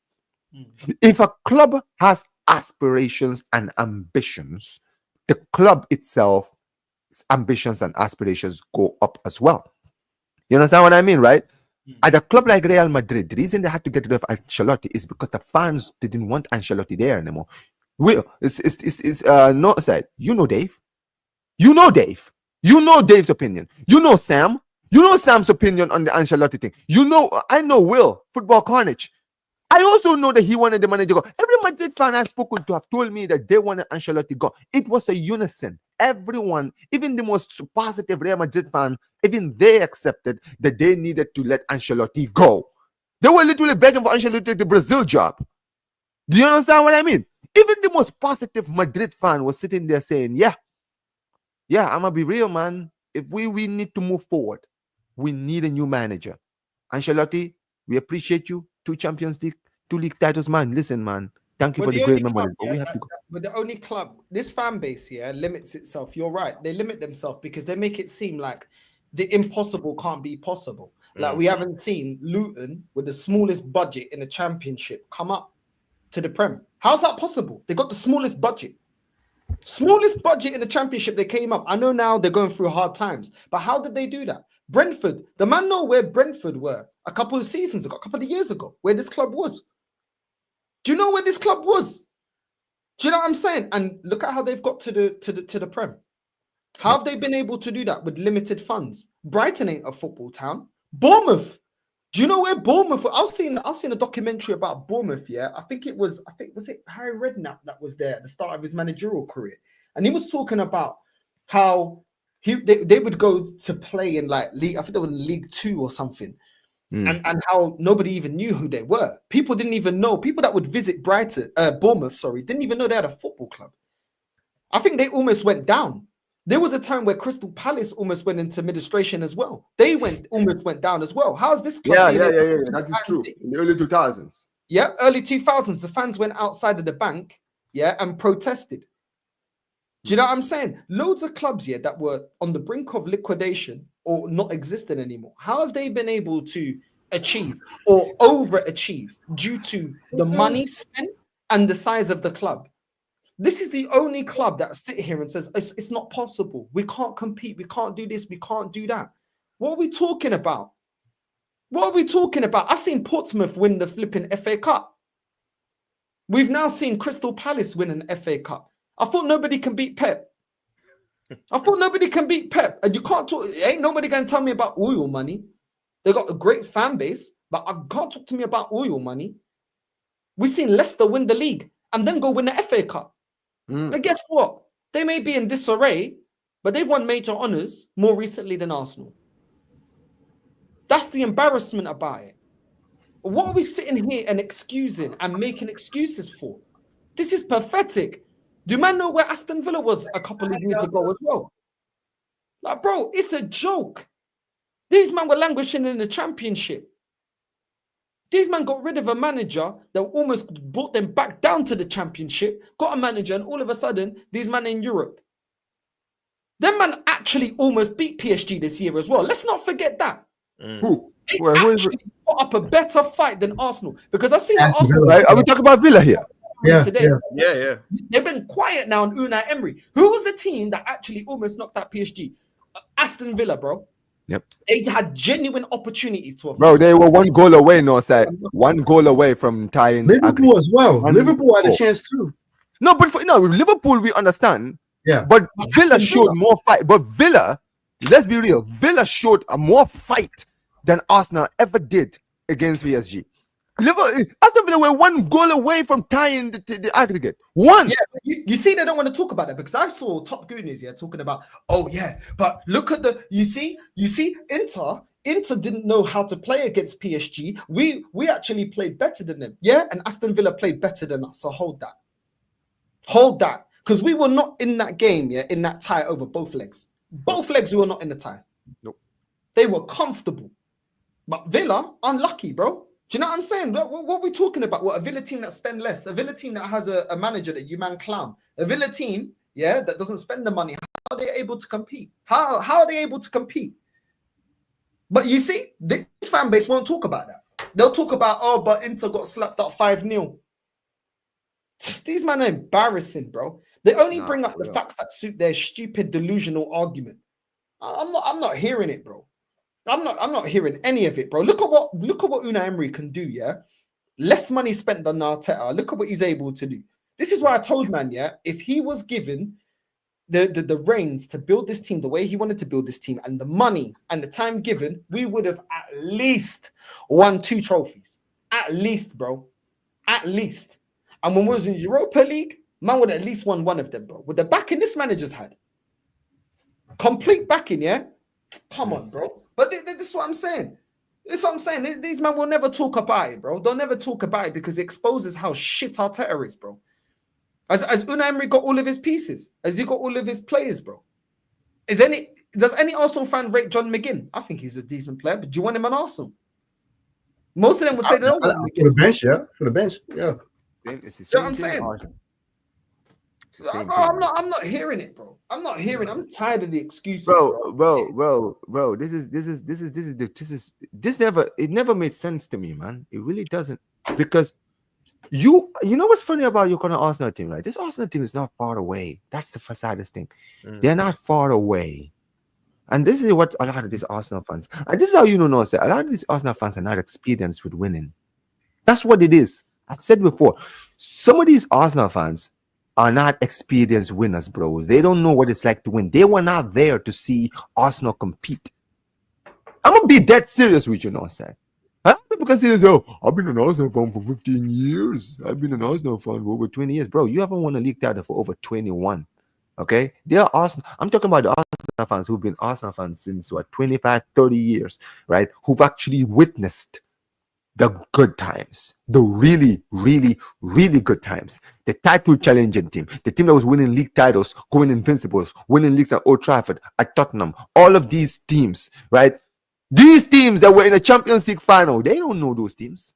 Speaker 4: If a club has aspirations and ambitions, the club itself, ambitions and aspirations go up as well. You understand what I mean, right? At a club like Real Madrid, the reason they had to get rid of Ancelotti is because the fans didn't want Ancelotti there anymore. Will, it's no side. You know Dave. You know Dave. You know Dave's opinion. You know Sam. You know Sam's opinion on the Ancelotti thing. You know, I know Will, Football Carnage. I also know that he wanted the manager to go. Every Madrid fan I've spoken to have told me that they wanted Ancelotti go. It was a unison. Everyone, even the most positive Real Madrid fan, even they accepted that they needed to let Ancelotti go. They were literally begging for Ancelotti to take the Brazil job. Do you understand what I mean? Even the most positive Madrid fan was sitting there saying, yeah, I'm going to be real, man. If we need to move forward, we need a new manager. Ancelotti, we appreciate you. 2 Champions League, 2 league titles, man. Listen, man. Thank you for the great memories. But we have to go.
Speaker 1: But the only club, this fan base here, limits itself. You're right. They limit themselves because they make it seem like the impossible can't be possible. Like we haven't seen Luton with the smallest budget in the Championship come up to the Prem. How's that possible? They got the smallest budget. Smallest budget in the Championship, they came up. I know now they're going through hard times, but how did they do that? Brentford, the man know where Brentford were a couple of seasons ago, a couple of years ago, where this club was. Do you know where this club was? Do you know what I'm saying? And look at how they've got to the Prem. How have they been able to do that with limited funds? Brighton ain't a football town. Bournemouth. Do you know where Bournemouth? I've seen a documentary about Bournemouth. Yeah, was it Harry Redknapp that was there at the start of his managerial career, and he was talking about how they would go to play in like league. I think they were in League 2 or something, and how nobody even knew who they were. People didn't even know. People that would visit Bournemouth, didn't even know they had a football club. I think they almost went down. There was a time where Crystal Palace almost went into administration as well. They almost went down as well. How's this club?
Speaker 4: Yeah. That is true. In the early 2000s.
Speaker 1: Yeah, early 2000s. The fans went outside of the bank, and protested. Do you know what I'm saying? Loads of clubs here that were on the brink of liquidation or not existing anymore. How have they been able to achieve or overachieve due to the money spent and the size of the club? This is the only club that sit here and says, it's not possible. We can't compete. We can't do this. We can't do that. What are we talking about? What are we talking about? I've seen Portsmouth win the flipping FA Cup. We've now seen Crystal Palace win an FA Cup. I thought nobody can beat Pep. And you can't talk. Ain't nobody going to tell me about oil money. They got a great fan base, but I can't talk to me about oil money. We've seen Leicester win the league and then go win the FA Cup. And guess what? They may be in disarray, but they've won major honours more recently than Arsenal. That's the embarrassment about it. What are we sitting here and excusing and making excuses for? This is pathetic. Do man know where Aston Villa was a couple of years ago as well? Like, bro, it's a joke. These men were languishing in the Championship. These men got rid of a manager that almost brought them back down to the Championship, got a manager, and all of a sudden, these men in Europe. Them man actually almost beat PSG this year as well. Let's not forget that.
Speaker 4: Who?
Speaker 1: They actually put up a better fight than Arsenal. Because I see Arsenal.
Speaker 4: Right? Are we talking about Villa here?
Speaker 1: Today.
Speaker 2: Yeah.
Speaker 1: They've been quiet now on Unai Emery. Who was the team that actually almost knocked out PSG? Aston Villa, bro.
Speaker 4: Yep.
Speaker 1: They had genuine opportunities to.
Speaker 4: Bro, they were 1 goal away, Northside. 1 goal away from tying.
Speaker 3: Liverpool as well. Liverpool had a chance too.
Speaker 4: No, but Liverpool, we understand.
Speaker 3: Yeah.
Speaker 4: But Villa showed more fight. But Villa, let's be real, Villa showed a more fight than Arsenal ever did against PSG. Aston Villa were 1 goal away from tying the aggregate. 1.
Speaker 1: Yeah, you see, they don't want to talk about that because I saw Top Goonies talking about, oh yeah, but look at you see, Inter Inter didn't know how to play against PSG. We actually played better than them. Yeah, and Aston Villa played better than us. So hold that. Hold that. Because we were not in that game, yeah, in that tie over both legs. Both legs we were not in the tie.
Speaker 4: Nope.
Speaker 1: They were comfortable. But Villa, unlucky, bro. Do you know what I'm saying? What are we talking about? What, a Villa team that spend less? A Villa team that has a manager that you man clown? A Villa team, yeah, that doesn't spend the money. How are they able to compete? How are they able to compete? But you see, this fan base won't talk about that. They'll talk about, oh, but Inter got slapped up 5-0. These men are embarrassing, bro. They only bring up the facts that suit their stupid delusional argument. I'm not hearing it, bro. I'm not hearing any of it, bro. Look at what Unai Emery can do, yeah? Less money spent than Arteta. Look at what he's able to do. This is why I told man, yeah, if he was given the reins to build this team the way he wanted to build this team and the money and the time given, we would have at least won 2 trophies. At least, bro. At least. And when we was in Europa League, man would have at least won one of them, bro. With the backing this manager's had. Complete backing, yeah? Come on, bro. But this is what I'm saying. This is what I'm saying. These men will never talk about it, bro. They'll never talk about it because it exposes how shit Arteta is, bro. Has Unai Emery got all of his pieces? Has he got all of his players, bro? Does any Arsenal fan rate John McGinn? I think he's a decent player, but do you want him on Arsenal? Most of them would say they don't want him.
Speaker 3: For the bench, yeah. For the bench, yeah.
Speaker 4: It's the
Speaker 1: You know
Speaker 4: same
Speaker 1: what I'm
Speaker 4: thing,
Speaker 1: saying? I'm not hearing it, bro. I'm tired of the excuses,
Speaker 4: bro. It never made sense to me, man. It really doesn't, because you know what's funny about your kind of Arsenal team, right? This Arsenal team is not far away. That's the saddest thing. They're not far away. And this is what a lot of these Arsenal fans, and this is how you know, a lot of these Arsenal fans are not experienced with winning. That's what it is. I said before, some of these Arsenal fans are not experienced winners, bro. They don't know what it's like to win. They were not there to see Arsenal compete. I'm gonna be dead serious with you, know what I'm saying? People can say this, oh, I've been an Arsenal fan for 15 years. I've been an Arsenal fan for over 20 years. Bro, you haven't won a league title for over 21. Okay? They are Arsenal. I'm talking about the Arsenal fans who've been Arsenal fans since 25, 30 years, right? Who've actually witnessed the good times, the really, really, really good times. The title challenging team, the team that was winning league titles, going invincibles, winning leagues at Old Trafford, at Tottenham, all of these teams, right? These teams that were in the Champions League final, they don't know those teams.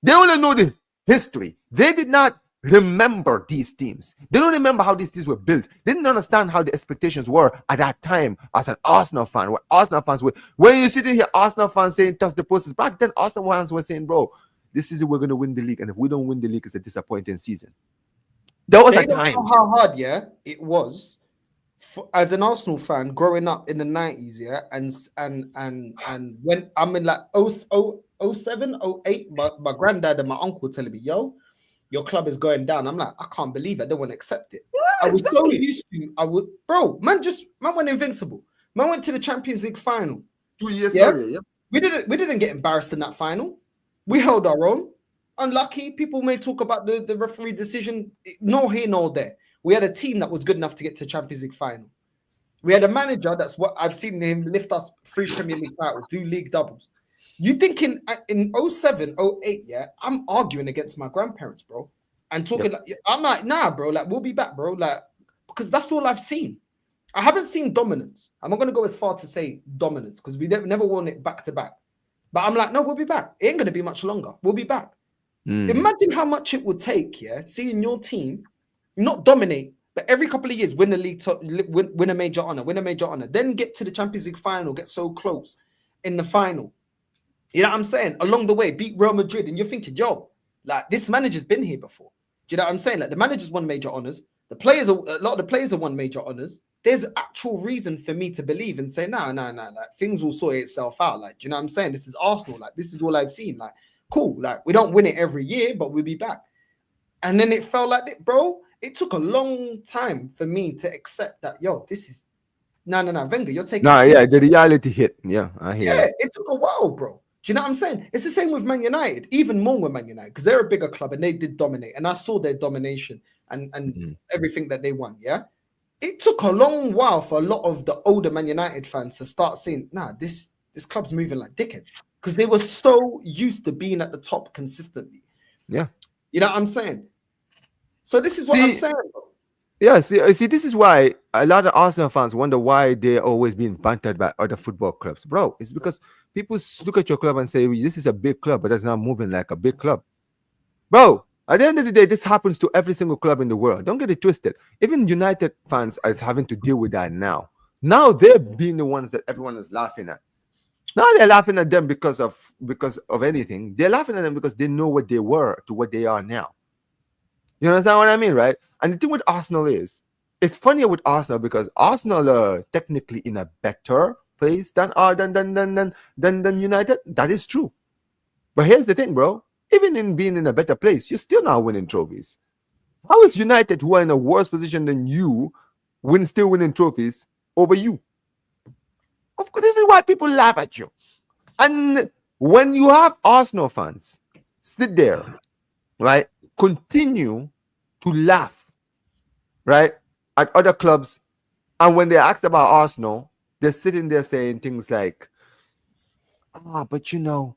Speaker 4: They only know the history. They did not remember these teams. They don't remember how these teams were built. They didn't understand how the expectations were at that time as an Arsenal fan. What Arsenal fans were, when you sitting here, Arsenal fans saying touch the process. Back then, Arsenal fans were saying, bro, this is it, we're going to win the league. And if we don't win the league, it's a disappointing season. That was a time.
Speaker 1: Know how hard, yeah, it was as an Arsenal fan growing up in the 90s, yeah, and when I'm in like 07, 08, my granddad and my uncle telling me, yo, your club is going down. I'm like, I can't believe it. I don't want to accept it. Yeah, I was so used to, man went invincible. Man went to the Champions League final.
Speaker 4: 2 years earlier, yeah.
Speaker 1: We didn't get embarrassed in that final. We held our own. Unlucky. People may talk about the referee decision. No here, no there. We had a team that was good enough to get to the Champions League final. We had a manager that's what I've seen him lift us 3 Premier League titles, do league doubles. You think in 07, 08, yeah, I'm arguing against my grandparents, bro, and talking like, I'm like, nah, bro, like, we'll be back, bro, like, because that's all I've seen. I haven't seen dominance. I'm not going to go as far to say dominance because we never won it back to back. But I'm like, no, we'll be back. It ain't going to be much longer. We'll be back. Imagine how much it would take, yeah, seeing your team not dominate, but every couple of years win the league, win a major honor, then get to the Champions League final, get so close in the final. You know what I'm saying? Along the way, beat Real Madrid, and you're thinking, yo, like, this manager's been here before. Do you know what I'm saying? Like, the manager's won major honors. A lot of the players have won major honors. There's actual reason for me to believe and say, no, like, things will sort itself out. Like, do you know what I'm saying? This is Arsenal. Like, this is all I've seen. Like, cool. Like, we don't win it every year, but we'll be back. And then it felt like it, bro. It took a long time for me to accept that, yo, this is no, Wenger, you're taking.
Speaker 4: No, yeah, the reality hit. Yeah, I hear.
Speaker 1: Yeah, it took a while, bro. Do you know what I'm saying? It's the same with Man United, even more with Man United, because they're a bigger club and they did dominate. And I saw their domination and everything that they won. Yeah. It took a long while for a lot of the older Man United fans to start saying, nah, this this club's moving like dickheads because they were so used to being at the top consistently.
Speaker 4: Yeah.
Speaker 1: You know what I'm saying? So this is what I'm saying.
Speaker 4: Yeah, see, this is why a lot of Arsenal fans wonder why they're always being bantered by other football clubs. Bro, it's because people look at your club and say, well, this is a big club, but it's not moving like a big club. Bro, at the end of the day, this happens to every single club in the world. Don't get it twisted. Even United fans are having to deal with that now. Now they're being the ones that everyone is laughing at. Now they're laughing at them because of anything. They're laughing at them because they know what they were to what they are now. You understand what I mean, right? And the thing with Arsenal is, it's funnier with Arsenal because Arsenal are technically in a better place than United. That is true. But here's the thing, bro. Even in being in a better place, you're still not winning trophies. How is United, who are in a worse position than you, still winning trophies over you? Of course, this is why people laugh at you. And when you have Arsenal fans sit there, right, continue to laugh, right, at other clubs, and when they're asked about Arsenal, they're sitting there saying things like, but you know,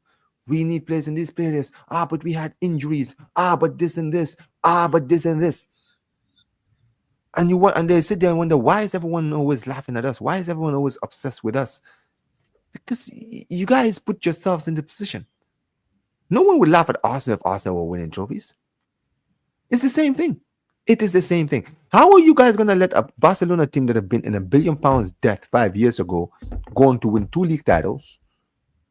Speaker 4: we need players in these players. But we had injuries. But this and this. But this and this. And they sit there and wonder, why is everyone always laughing at us? Why is everyone always obsessed with us? Because you guys put yourselves in the position. No one would laugh at Arsenal if Arsenal were winning trophies. It's the same thing. It is the same thing. How are you guys going to let a Barcelona team that have been in £1 billion debt 5 years ago go on to win 2 league titles,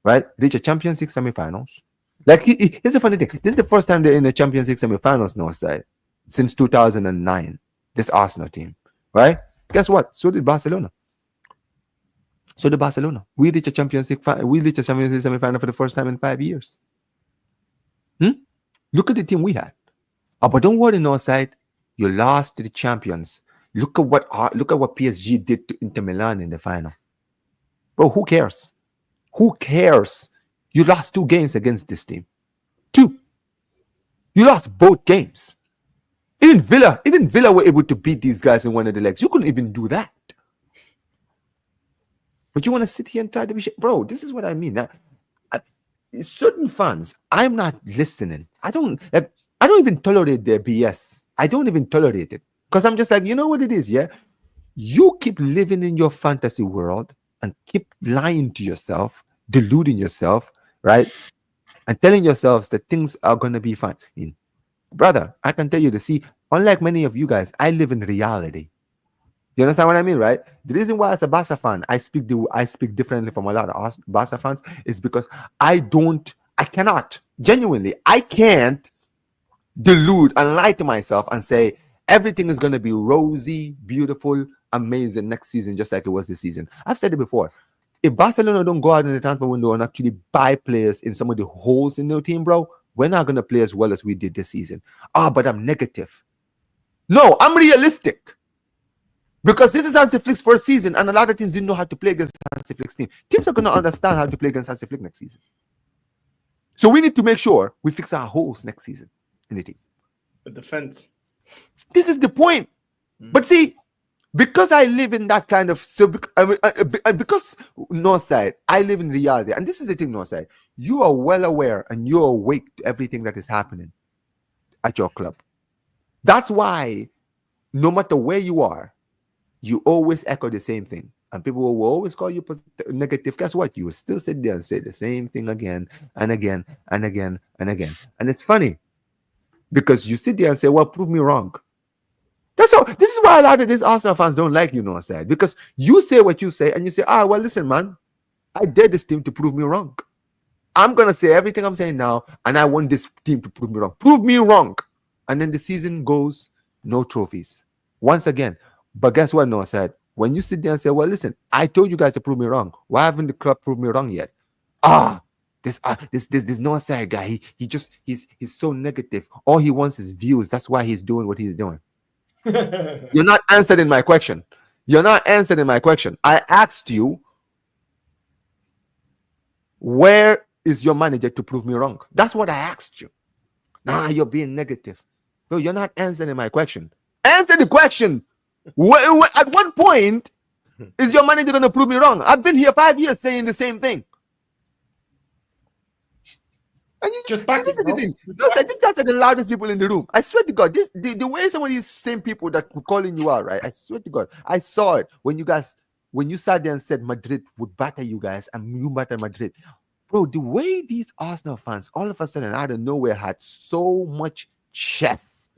Speaker 4: right? Reach a Champions League semifinals? Like, here's the funny thing. This is the first time they're in the Champions League semifinals now, since 2009. This Arsenal team, right? Guess what? So did Barcelona. We reached a Champions League semifinal for the first time in 5 years. Look at the team we had. But don't worry, Northside. You lost to the champions. Look at what PSG did to Inter Milan in the final. Bro, who cares? Who cares? You lost 2 games against this team. 2. You lost both games. Even Villa were able to beat these guys in one of the legs. You couldn't even do that. But you want to sit here and try to be bro, this is what I mean. Certain fans, I'm not listening. I don't even tolerate their BS. I don't even tolerate it. Because I'm just like, you know what it is, yeah? You keep living in your fantasy world and keep lying to yourself, deluding yourself, right? And telling yourselves that things are going to be fine. Brother, I can tell you unlike many of you guys, I live in reality. You understand what I mean, right? The reason why as a Barca fan, I speak differently from a lot of Barca fans is because I can't delude and lie to myself and say everything is going to be rosy, beautiful, amazing next season, just like it was this season. I've said it before. If Barcelona don't go out in the transfer window and actually buy players in some of the holes in their team, bro, we're not going to play as well as we did this season. But I'm negative. No, I'm realistic. Because this is Hansi Flick's first season, and a lot of teams didn't know how to play against Hansi Flick's team. Teams are going to understand how to play against Hansi Flick next season. So we need to make sure we fix our holes next season in the team.
Speaker 1: The defense.
Speaker 4: This is the point. But see, because I live in that kind of because Northside, I live in reality, and this is the thing, Northside. You are well aware and you're awake to everything that is happening at your club. That's why, no matter where you are, you always echo the same thing, and people will always call you negative. Guess what? You will still sit there and say the same thing again and again and again and again. And it's funny because you sit there and say, "Well, prove me wrong." That's all. This is why a lot of these Arsenal fans don't like you, Northside, because you say what you say and you say, well, listen, man, I dare this team to prove me wrong. I'm going to say everything I'm saying now, and I want this team to prove me wrong. Prove me wrong. And then the season goes, no trophies. Once again. But guess what, Northside? When you sit there and say, well, listen, I told you guys to prove me wrong. Why haven't the club proved me wrong yet? This Northside guy, he's so negative. All he wants is views. That's why he's doing what he's doing. You're not answering my question. I asked you, where is your manager to prove me wrong? That's what I asked you. You're being negative. No, you're not answering my question. Answer the question. At what point is your manager going to prove me wrong? I've been here 5 years saying the same thing. And you
Speaker 1: Just
Speaker 4: see,
Speaker 1: back
Speaker 4: this
Speaker 1: it,
Speaker 4: is the
Speaker 1: bro.
Speaker 4: thing. Those these guys are the loudest people in the room. I swear to God, the way some of these same people that were calling you out, right? I swear to God, I saw it when you sat there and said Madrid would batter you guys and you batter Madrid. Bro, the way these Arsenal fans all of a sudden out of nowhere had so much chest.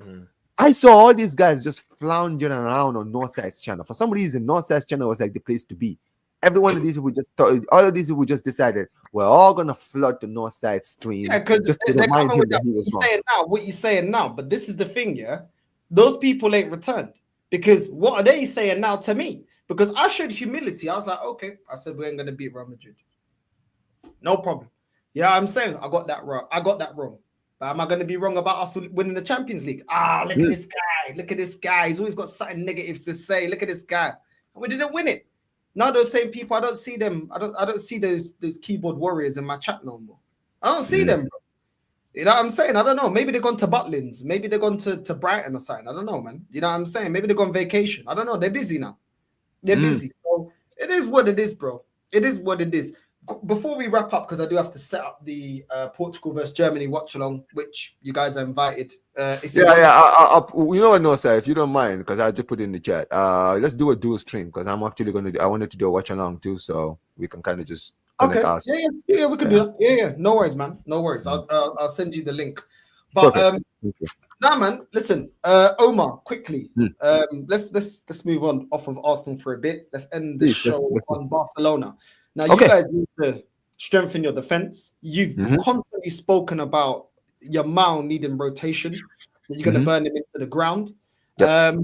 Speaker 4: I saw all these guys just floundering around on Northside's channel. For some reason, Northside's channel was like the place to be. Every one of these people all of these people just decided we're all gonna flood the Northside stream.
Speaker 1: Yeah, because
Speaker 4: just to
Speaker 1: they're
Speaker 4: remind
Speaker 1: coming
Speaker 4: him
Speaker 1: with
Speaker 4: that
Speaker 1: that.
Speaker 4: he was wrong.
Speaker 1: What you're saying now, but this is the thing, yeah. Those people ain't returned because what are they saying now to me? Because I showed humility. I was like, okay, I said we ain't gonna beat Real Madrid. No problem. Yeah, I'm saying I got that wrong. But am I going to be wrong about us winning the Champions League? Look at this guy. Look at this guy. He's always got something negative to say. Look at this guy. And we didn't win it. Now those same people, I don't see them. I don't see those keyboard warriors in my chat no more. I don't see them, bro. You know what I'm saying? I don't know. Maybe they've gone to Butlins. Maybe they've gone to Brighton or something. I don't know, man. You know what I'm saying? Maybe they've gone vacation. I don't know. They're busy now. They're busy. So it is what it is, bro. It is what it is. Before we wrap up, because I do have to set up the Portugal versus Germany watch along, which you guys are invited. If you
Speaker 4: you know what, no, sir, if you don't mind, because I just put it in the chat. Let's do a dual stream because I'm actually I wanted to do a watch along too, so we can kind of just
Speaker 1: okay. Yeah, we can do that. Yeah, no worries, man. No worries. I'll send you the link. But nah, man. Listen, Omar, quickly. Let's move on off of Arsenal for a bit. Let's end the show on Barcelona. Now, you guys need to strengthen your defense. You've constantly spoken about Yamal needing rotation. You're going to burn him into the ground. Yep.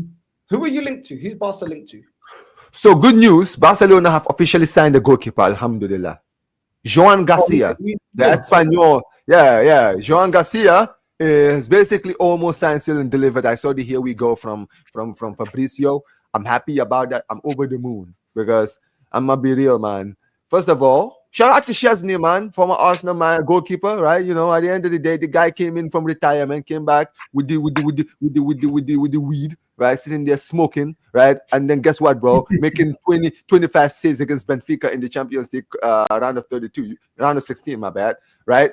Speaker 1: Who are you linked to? Who's Barca linked to?
Speaker 4: So, good news. Barcelona have officially signed the goalkeeper, alhamdulillah. Joan Garcia, the Espanol. Joan Garcia is basically almost signed, sealed, and delivered. I saw the here we go from Fabricio. I'm happy about that. I'm over the moon because I'm going to be real, man. First of all, shout out to Chesney, man, former Arsenal man, goalkeeper, right? You know, at the end of the day, the guy came in from retirement, came back with the weed, right? Sitting there smoking, right? And then guess what, bro? Making 25 saves against Benfica in the Champions League round of 16, my bad, right?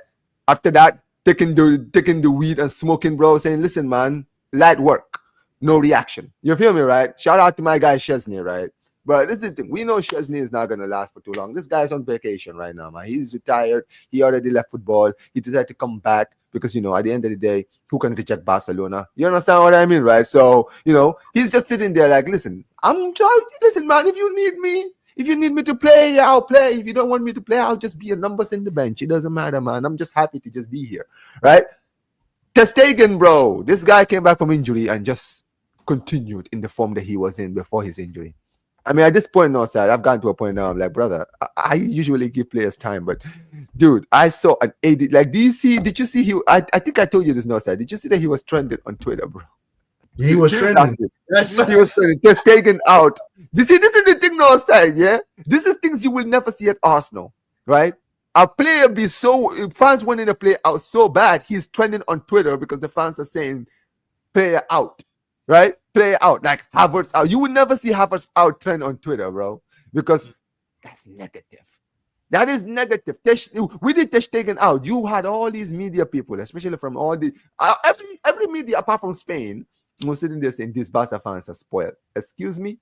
Speaker 4: After that, taking the weed and smoking, bro, saying, listen, man, light work, no reaction. You feel me, right? Shout out to my guy Chesney, right? But this is the thing. We know Chesney is not going to last for too long. This guy's on vacation right now, man. He's retired. He already left football. He decided to come back because, you know, at the end of the day, who can reject Barcelona? You understand what I mean, right? So, you know, he's just sitting there like, listen, listen, man, if you need me to play, I'll play. If you don't want me to play, I'll just be a numbers in the bench. It doesn't matter, man. I'm just happy to just be here, right? Ter Stegen, bro. This guy came back from injury and just continued in the form that he was in before his injury. I mean, at this point now, sir, I've gotten to a point now. I'm like, brother, I usually give players time, but dude, I saw an AD. Like, did you see I think I told you this now, sir. Did you see that he was trending on Twitter, bro?
Speaker 3: He was trending.
Speaker 4: Yes, he was trending. Just taken out. You see, this is the thing now, sir. Yeah, this is things you will never see at Arsenal, right? A player fans wanting to play out so bad, he's trending on Twitter because the fans are saying, player out. Right? Play out. Like Havertz out. You will never see Havertz out trend on Twitter, bro. Because that's negative. That is negative. We did Ter Stegen out. You had all these media people, especially from all the every media apart from Spain, was sitting there saying these Barca fans are spoiled. Excuse me?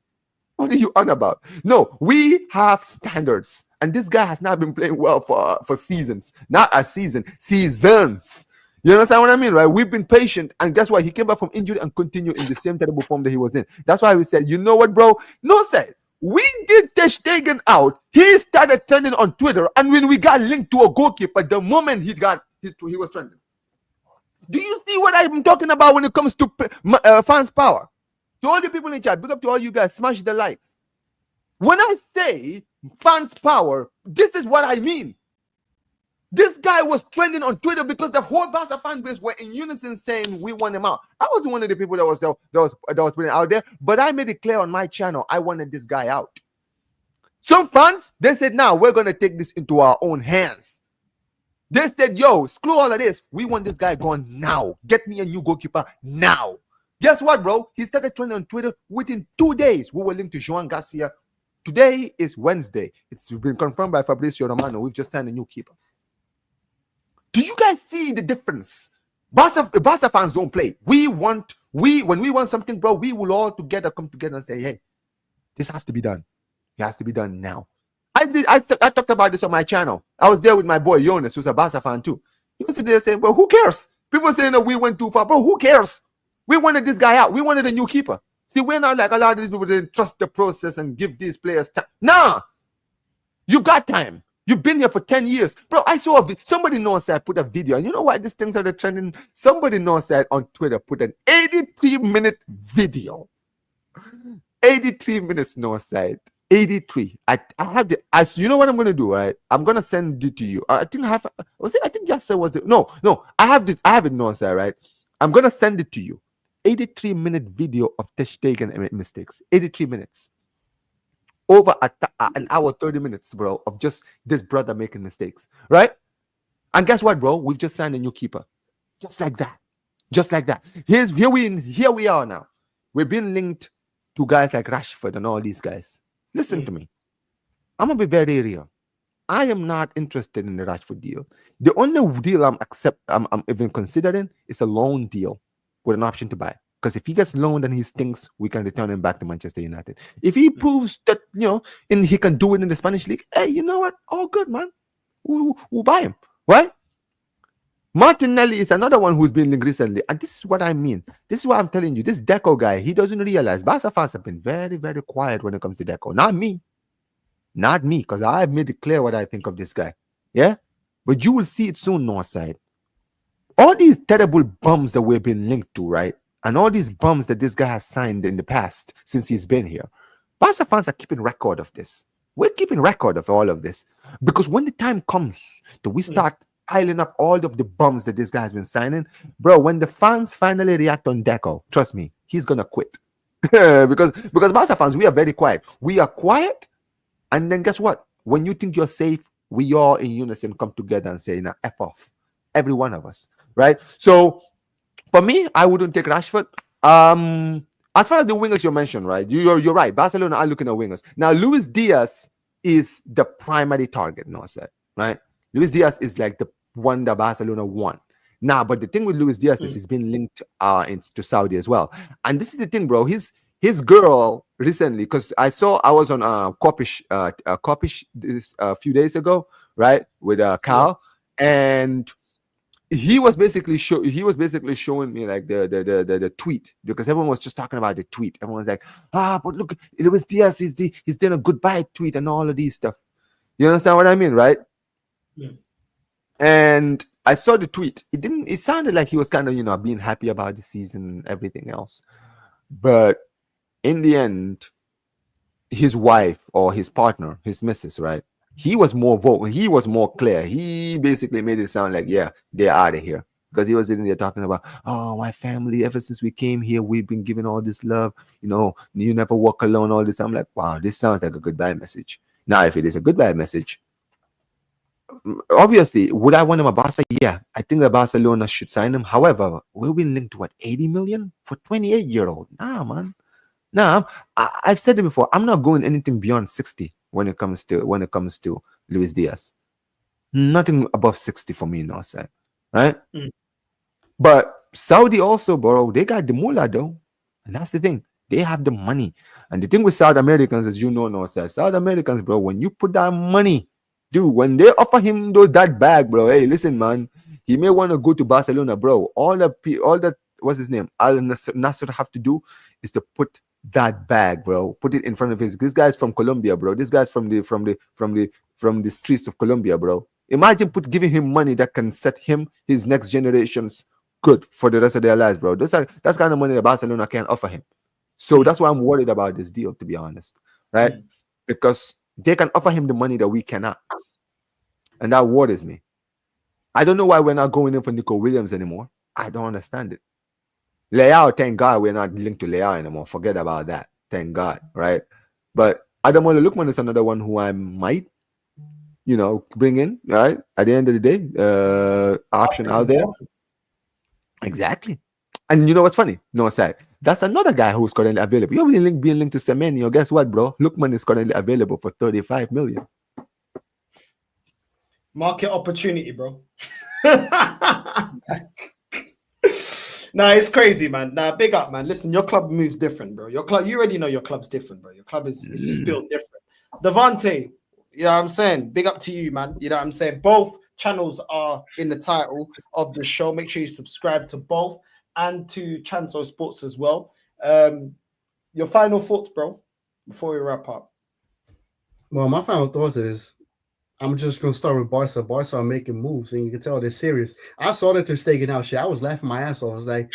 Speaker 4: What are you on about? No, we have standards. And this guy has not been playing well for seasons. Not a season. Seasons. You understand what I mean, right? We've been patient, and guess what? He came back from injury and continued in the same terrible form that he was in. That's why we said, you know what, bro? No, sir. We did Ter Stegen out. He started trending on Twitter, and when we got linked to a goalkeeper, the moment he was trending. Do you see what I'm talking about when it comes to fans' power? To all the people in the chat, big up to all you guys. Smash the likes. When I say fans' power, this is what I mean. This guy was trending on Twitter because the whole Barca fan base were in unison saying we want him out. I wasn't one of the people that was putting it out there, but I made it clear on my channel I wanted this guy out. Some fans, they said, now we're going to take this into our own hands. They said, yo, screw all of this. We want this guy gone now. Get me a new goalkeeper now. Guess what, bro? He started trending on Twitter. Within 2 days, we were linked to Joan Garcia. Today is Wednesday. It's been confirmed by Fabrizio Romano. We've just signed a new keeper. Do you guys see the difference? Barca fans don't play. When we want something, bro, we will all together come together and say, hey, this has to be done. It has to be done now. I talked about this on my channel. I was there with my boy Jonas, who's a Barca fan too. He was sitting there saying, well, who cares? People saying that we went too far. Bro, who cares? We wanted this guy out. We wanted a new keeper. See, we're not like a lot of these people that trust the process and give these players time. Nah, you got time. You've been here for 10 years. Bro, I saw somebody knows I put a video. And you know why these things are trending? Somebody knows that on Twitter put an 83-minute video. 83 minutes no side. 83. I have the. You know what I'm gonna do, right? I'm gonna send it to you. I think I have. Was it? I think Yasser was the. No. I have it no side, right? I'm gonna send it to you. 83-minute video of Ter Stegen mistakes. 83 minutes. Over an hour 30 minutes, bro, of just this brother making mistakes, right? And guess what, bro? We've just signed a new keeper, just like that. Here we are now. We've been linked to guys like Rashford and all these guys. Listen to me. I'm gonna be very real. I am not interested in the Rashford deal. The only deal I'm even considering is a loan deal with an option to buy. Because if he gets loaned and he stinks, we can return him back to Manchester United. If he proves that, and he can do it in the Spanish league, hey, you know what? All good, man. We'll buy him, right? Martinelli is another one who's been linked recently. And this is what I mean. This is what I'm telling you. This Deco guy, he doesn't realize. Barca fans have been very, very quiet when it comes to Deco. Not me, because I've made it clear what I think of this guy. Yeah? But you will see it soon, Northside. All these terrible bums that we've been linked to, right? And all these bums that this guy has signed in the past since he's been here. Barca fans are keeping record of this. We're keeping record of all of this. Because when the time comes that we start piling up all of the bums that this guy has been signing, bro, when the fans finally react on Deco, trust me, he's going to quit. because Barca fans, we are very quiet. We are quiet. And then guess what? When you think you're safe, we all in unison come together and say, nah, F off. Every one of us. Right? So, for me, I wouldn't take Rashford. As far as the wingers you mentioned, right? You're right. Barcelona are looking at wingers. Now, Luis Diaz is the primary target, right? Luis Diaz is like the one that Barcelona want. Now, but the thing with Luis Diaz is he's been linked to Saudi as well. And this is the thing, bro. His girl recently, because I was on Kopish this a few days ago, right? With Cal. And he was basically showing me like the tweet, because everyone was just talking about the tweet. Everyone was like, but look, Luis Diaz he's doing a goodbye tweet and all of these stuff. You understand what I mean, right? Yeah. And I saw the tweet. It sounded like he was kind of, being happy about the season and everything else. But in the end, his wife or his partner, his missus, right? He was more vocal. He was more clear. He basically made it sound like, yeah, they're out of here. Because he was sitting there talking about, my family, ever since we came here, we've been given all this love. You never walk alone, all this. I'm like, wow, this sounds like a goodbye message. Now, if it is a goodbye message, obviously, would I want him at Barca? Yeah, I think that Barcelona should sign him. However, we've been linked to what, 80 million for 28-year-old? Nah, man. Nah, I've said it before. I'm not going anything beyond 60 when it comes to Luis Diaz. Nothing above 60 for me, sir. Right? But Saudi also, bro, they got the mullah though. And that's the thing. They have the money. And the thing with South Americans, as you know, sir, South Americans, bro, when you put that money, dude, when they offer him that bag, bro, hey, listen, man, he may want to go to Barcelona, bro. All that, what's his name? Al Nasser have to do is to put that bag, bro. Put it in front of his. This guy's from Colombia, bro. This guy's from the streets of Colombia, bro. Imagine giving him money that can set his next generations good for the rest of their lives, bro. That's kind of money that Barcelona can offer him. So that's why I'm worried about this deal, to be honest, right? Because they can offer him the money that we cannot, and that worries me. I don't know why we're not going in for Nico Williams anymore. I don't understand it. Leao, thank God we're not linked to Leao anymore. Forget about that. Thank God, right? But Ademola Lookman is another one who I might, bring in, right? At the end of the day, option out there. Exactly. And you know what's funny? No, side. That's another guy who's currently available. You're being linked to Semenyo. Guess what, bro? Lookman is currently available for 35 million.
Speaker 1: Market opportunity, bro. Nah, it's crazy, man. Nah, big up, man. Listen, your club moves different, bro. Your club, you already know your club's different, bro. Your club is it's just built different. Devante, you know what I'm saying? Big up to you, man. You know what I'm saying? Both channels are in the title of the show. Make sure you subscribe to both and to Chanzo Sports as well. Your final thoughts, bro, before we wrap up.
Speaker 3: Well, my final thoughts is I'm just gonna start with Barca. Barca are making moves, and you can tell they're serious. I saw that they're staking out shit. I was laughing my ass off. I was like,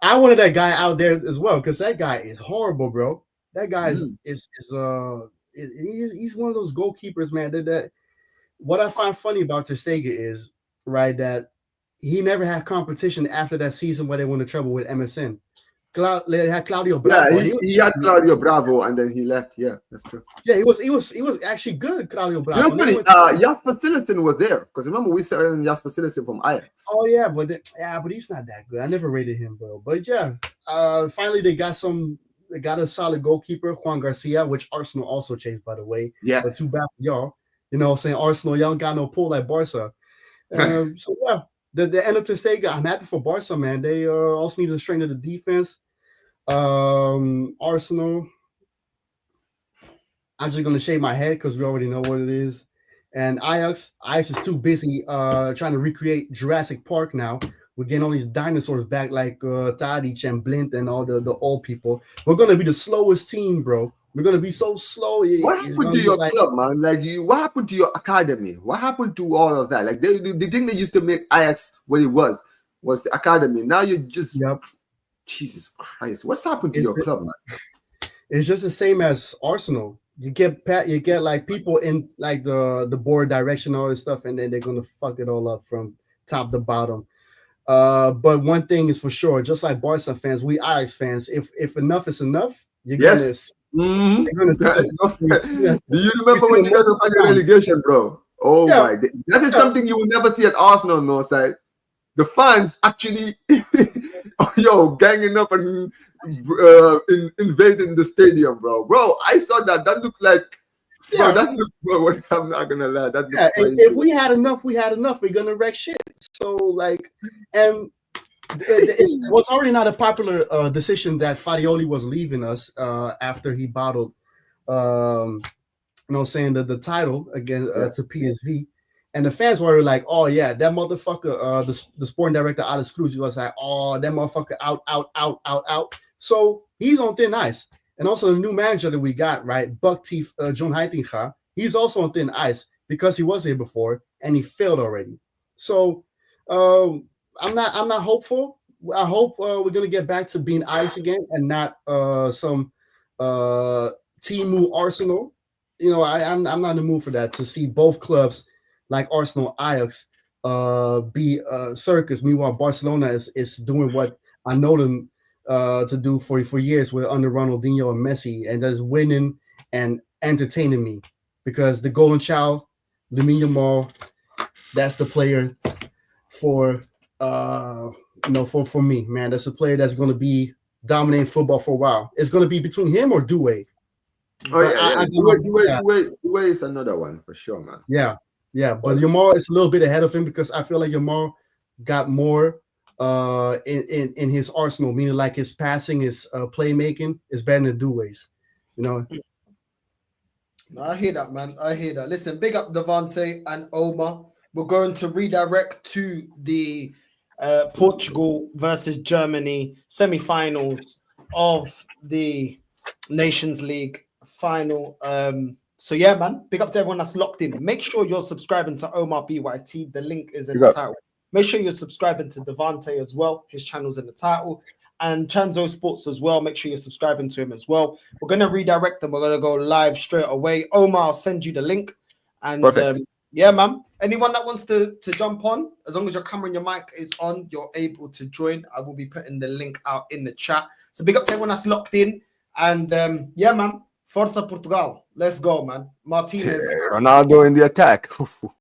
Speaker 3: I wanted that guy out there as well because that guy is horrible, bro. That guy is he's one of those goalkeepers, man. That what I find funny about Ter Stegen is right that he never had competition after that season where they went to trouble with MSN. They had Claudio Bravo.
Speaker 4: Yeah, he had Claudio Bravo, and then he left. Yeah, that's true.
Speaker 3: Yeah, he was actually good, Claudio Bravo.
Speaker 4: You know what's funny? Jasper Cillessen was there because remember we said Jasper Cillessen from Ajax.
Speaker 3: Oh yeah, but he's not that good. I never rated him, bro. But yeah, finally they got a solid goalkeeper, Juan Garcia, which Arsenal also chased, by the way.
Speaker 4: Yes.
Speaker 3: But too bad for y'all. You know what I'm saying? Arsenal, y'all got no pull like Barca. So yeah. The end of Ter Stegen, I'm happy for Barca, man. They also need to strengthen the defense. Arsenal, I'm just gonna shave my head because we already know what it is. And Ajax is too busy trying to recreate Jurassic Park now. We're getting all these dinosaurs back like Tadic and Blind and all the old people. We're gonna be the slowest team, bro. We're gonna be so slow.
Speaker 4: What happened to your club, man? Like, what happened to your academy? What happened to all of that? Like, the thing they used to make Ajax what it was the academy. Now you just, Jesus Christ, what's happened to your club, man?
Speaker 3: It's just the same as Arsenal. You get like people in like the board direction, all this stuff, and then they're gonna fuck it all up from top to bottom. But one thing is for sure, just like Barca fans, we Ajax fans, if enough is enough, you're gonna.
Speaker 4: Mm-hmm. Do you remember when you got to find the relegation, bro? Oh my! That is something you will never see at Arsenal, no side. The fans actually, ganging up and invading the stadium, bro. Bro, I saw that. That looked like, I'm not gonna lie. That
Speaker 3: if we had enough, we're gonna wreck shit. So like, and. It was already not a popular decision that Farioli was leaving us after he bottled, saying that the title again to PSV, and the fans were like, "Oh yeah, that motherfucker." The sporting director Alex Cruz was like, "Oh, that motherfucker out." So he's on thin ice, and also the new manager that we got, right, Buck Teeth John Heitinga, he's also on thin ice because he was here before and he failed already. So. I'm not hopeful. I hope we're gonna get back to being ice again and not some Timu Arsenal. You know, I'm not in the mood for that. To see both clubs like Arsenal, Ajax, be circus. Meanwhile, Barcelona is doing what I know them to do for years with under Ronaldinho and Messi, and just winning and entertaining me because the golden child, Lamine Yamal, that's the player for. For me, man, that's a player that's going to be dominating football for a while. It's going to be between him or Doué.
Speaker 4: Doué is another one for sure, man.
Speaker 3: Yeah. But Yamal is a little bit ahead of him because I feel like Yamal got more in his arsenal, meaning like his passing, his playmaking is better than Doué's. You know.
Speaker 1: No, I hear that, man. I hear that. Listen, big up Devante and Omar. We're going to redirect to the Portugal versus Germany semi-finals of the Nations League final. So yeah, man, big up to everyone that's locked in. Make sure you're subscribing to Omar BYT. The link is in the title. Make sure you're subscribing to Devante as well. His channel's in the title. And Chanzo Sports as well. Make sure you're subscribing to him as well. We're going to redirect them. We're going to go live straight away. Omar, I'll send you the link. And yeah, man. Anyone that wants to jump on, as long as your camera and your mic is on, you're able to join. I will be putting the link out in the chat. So big up to everyone that's locked in. And yeah, man. Forza Portugal. Let's go, man. Martinez.
Speaker 4: Ronaldo in the attack.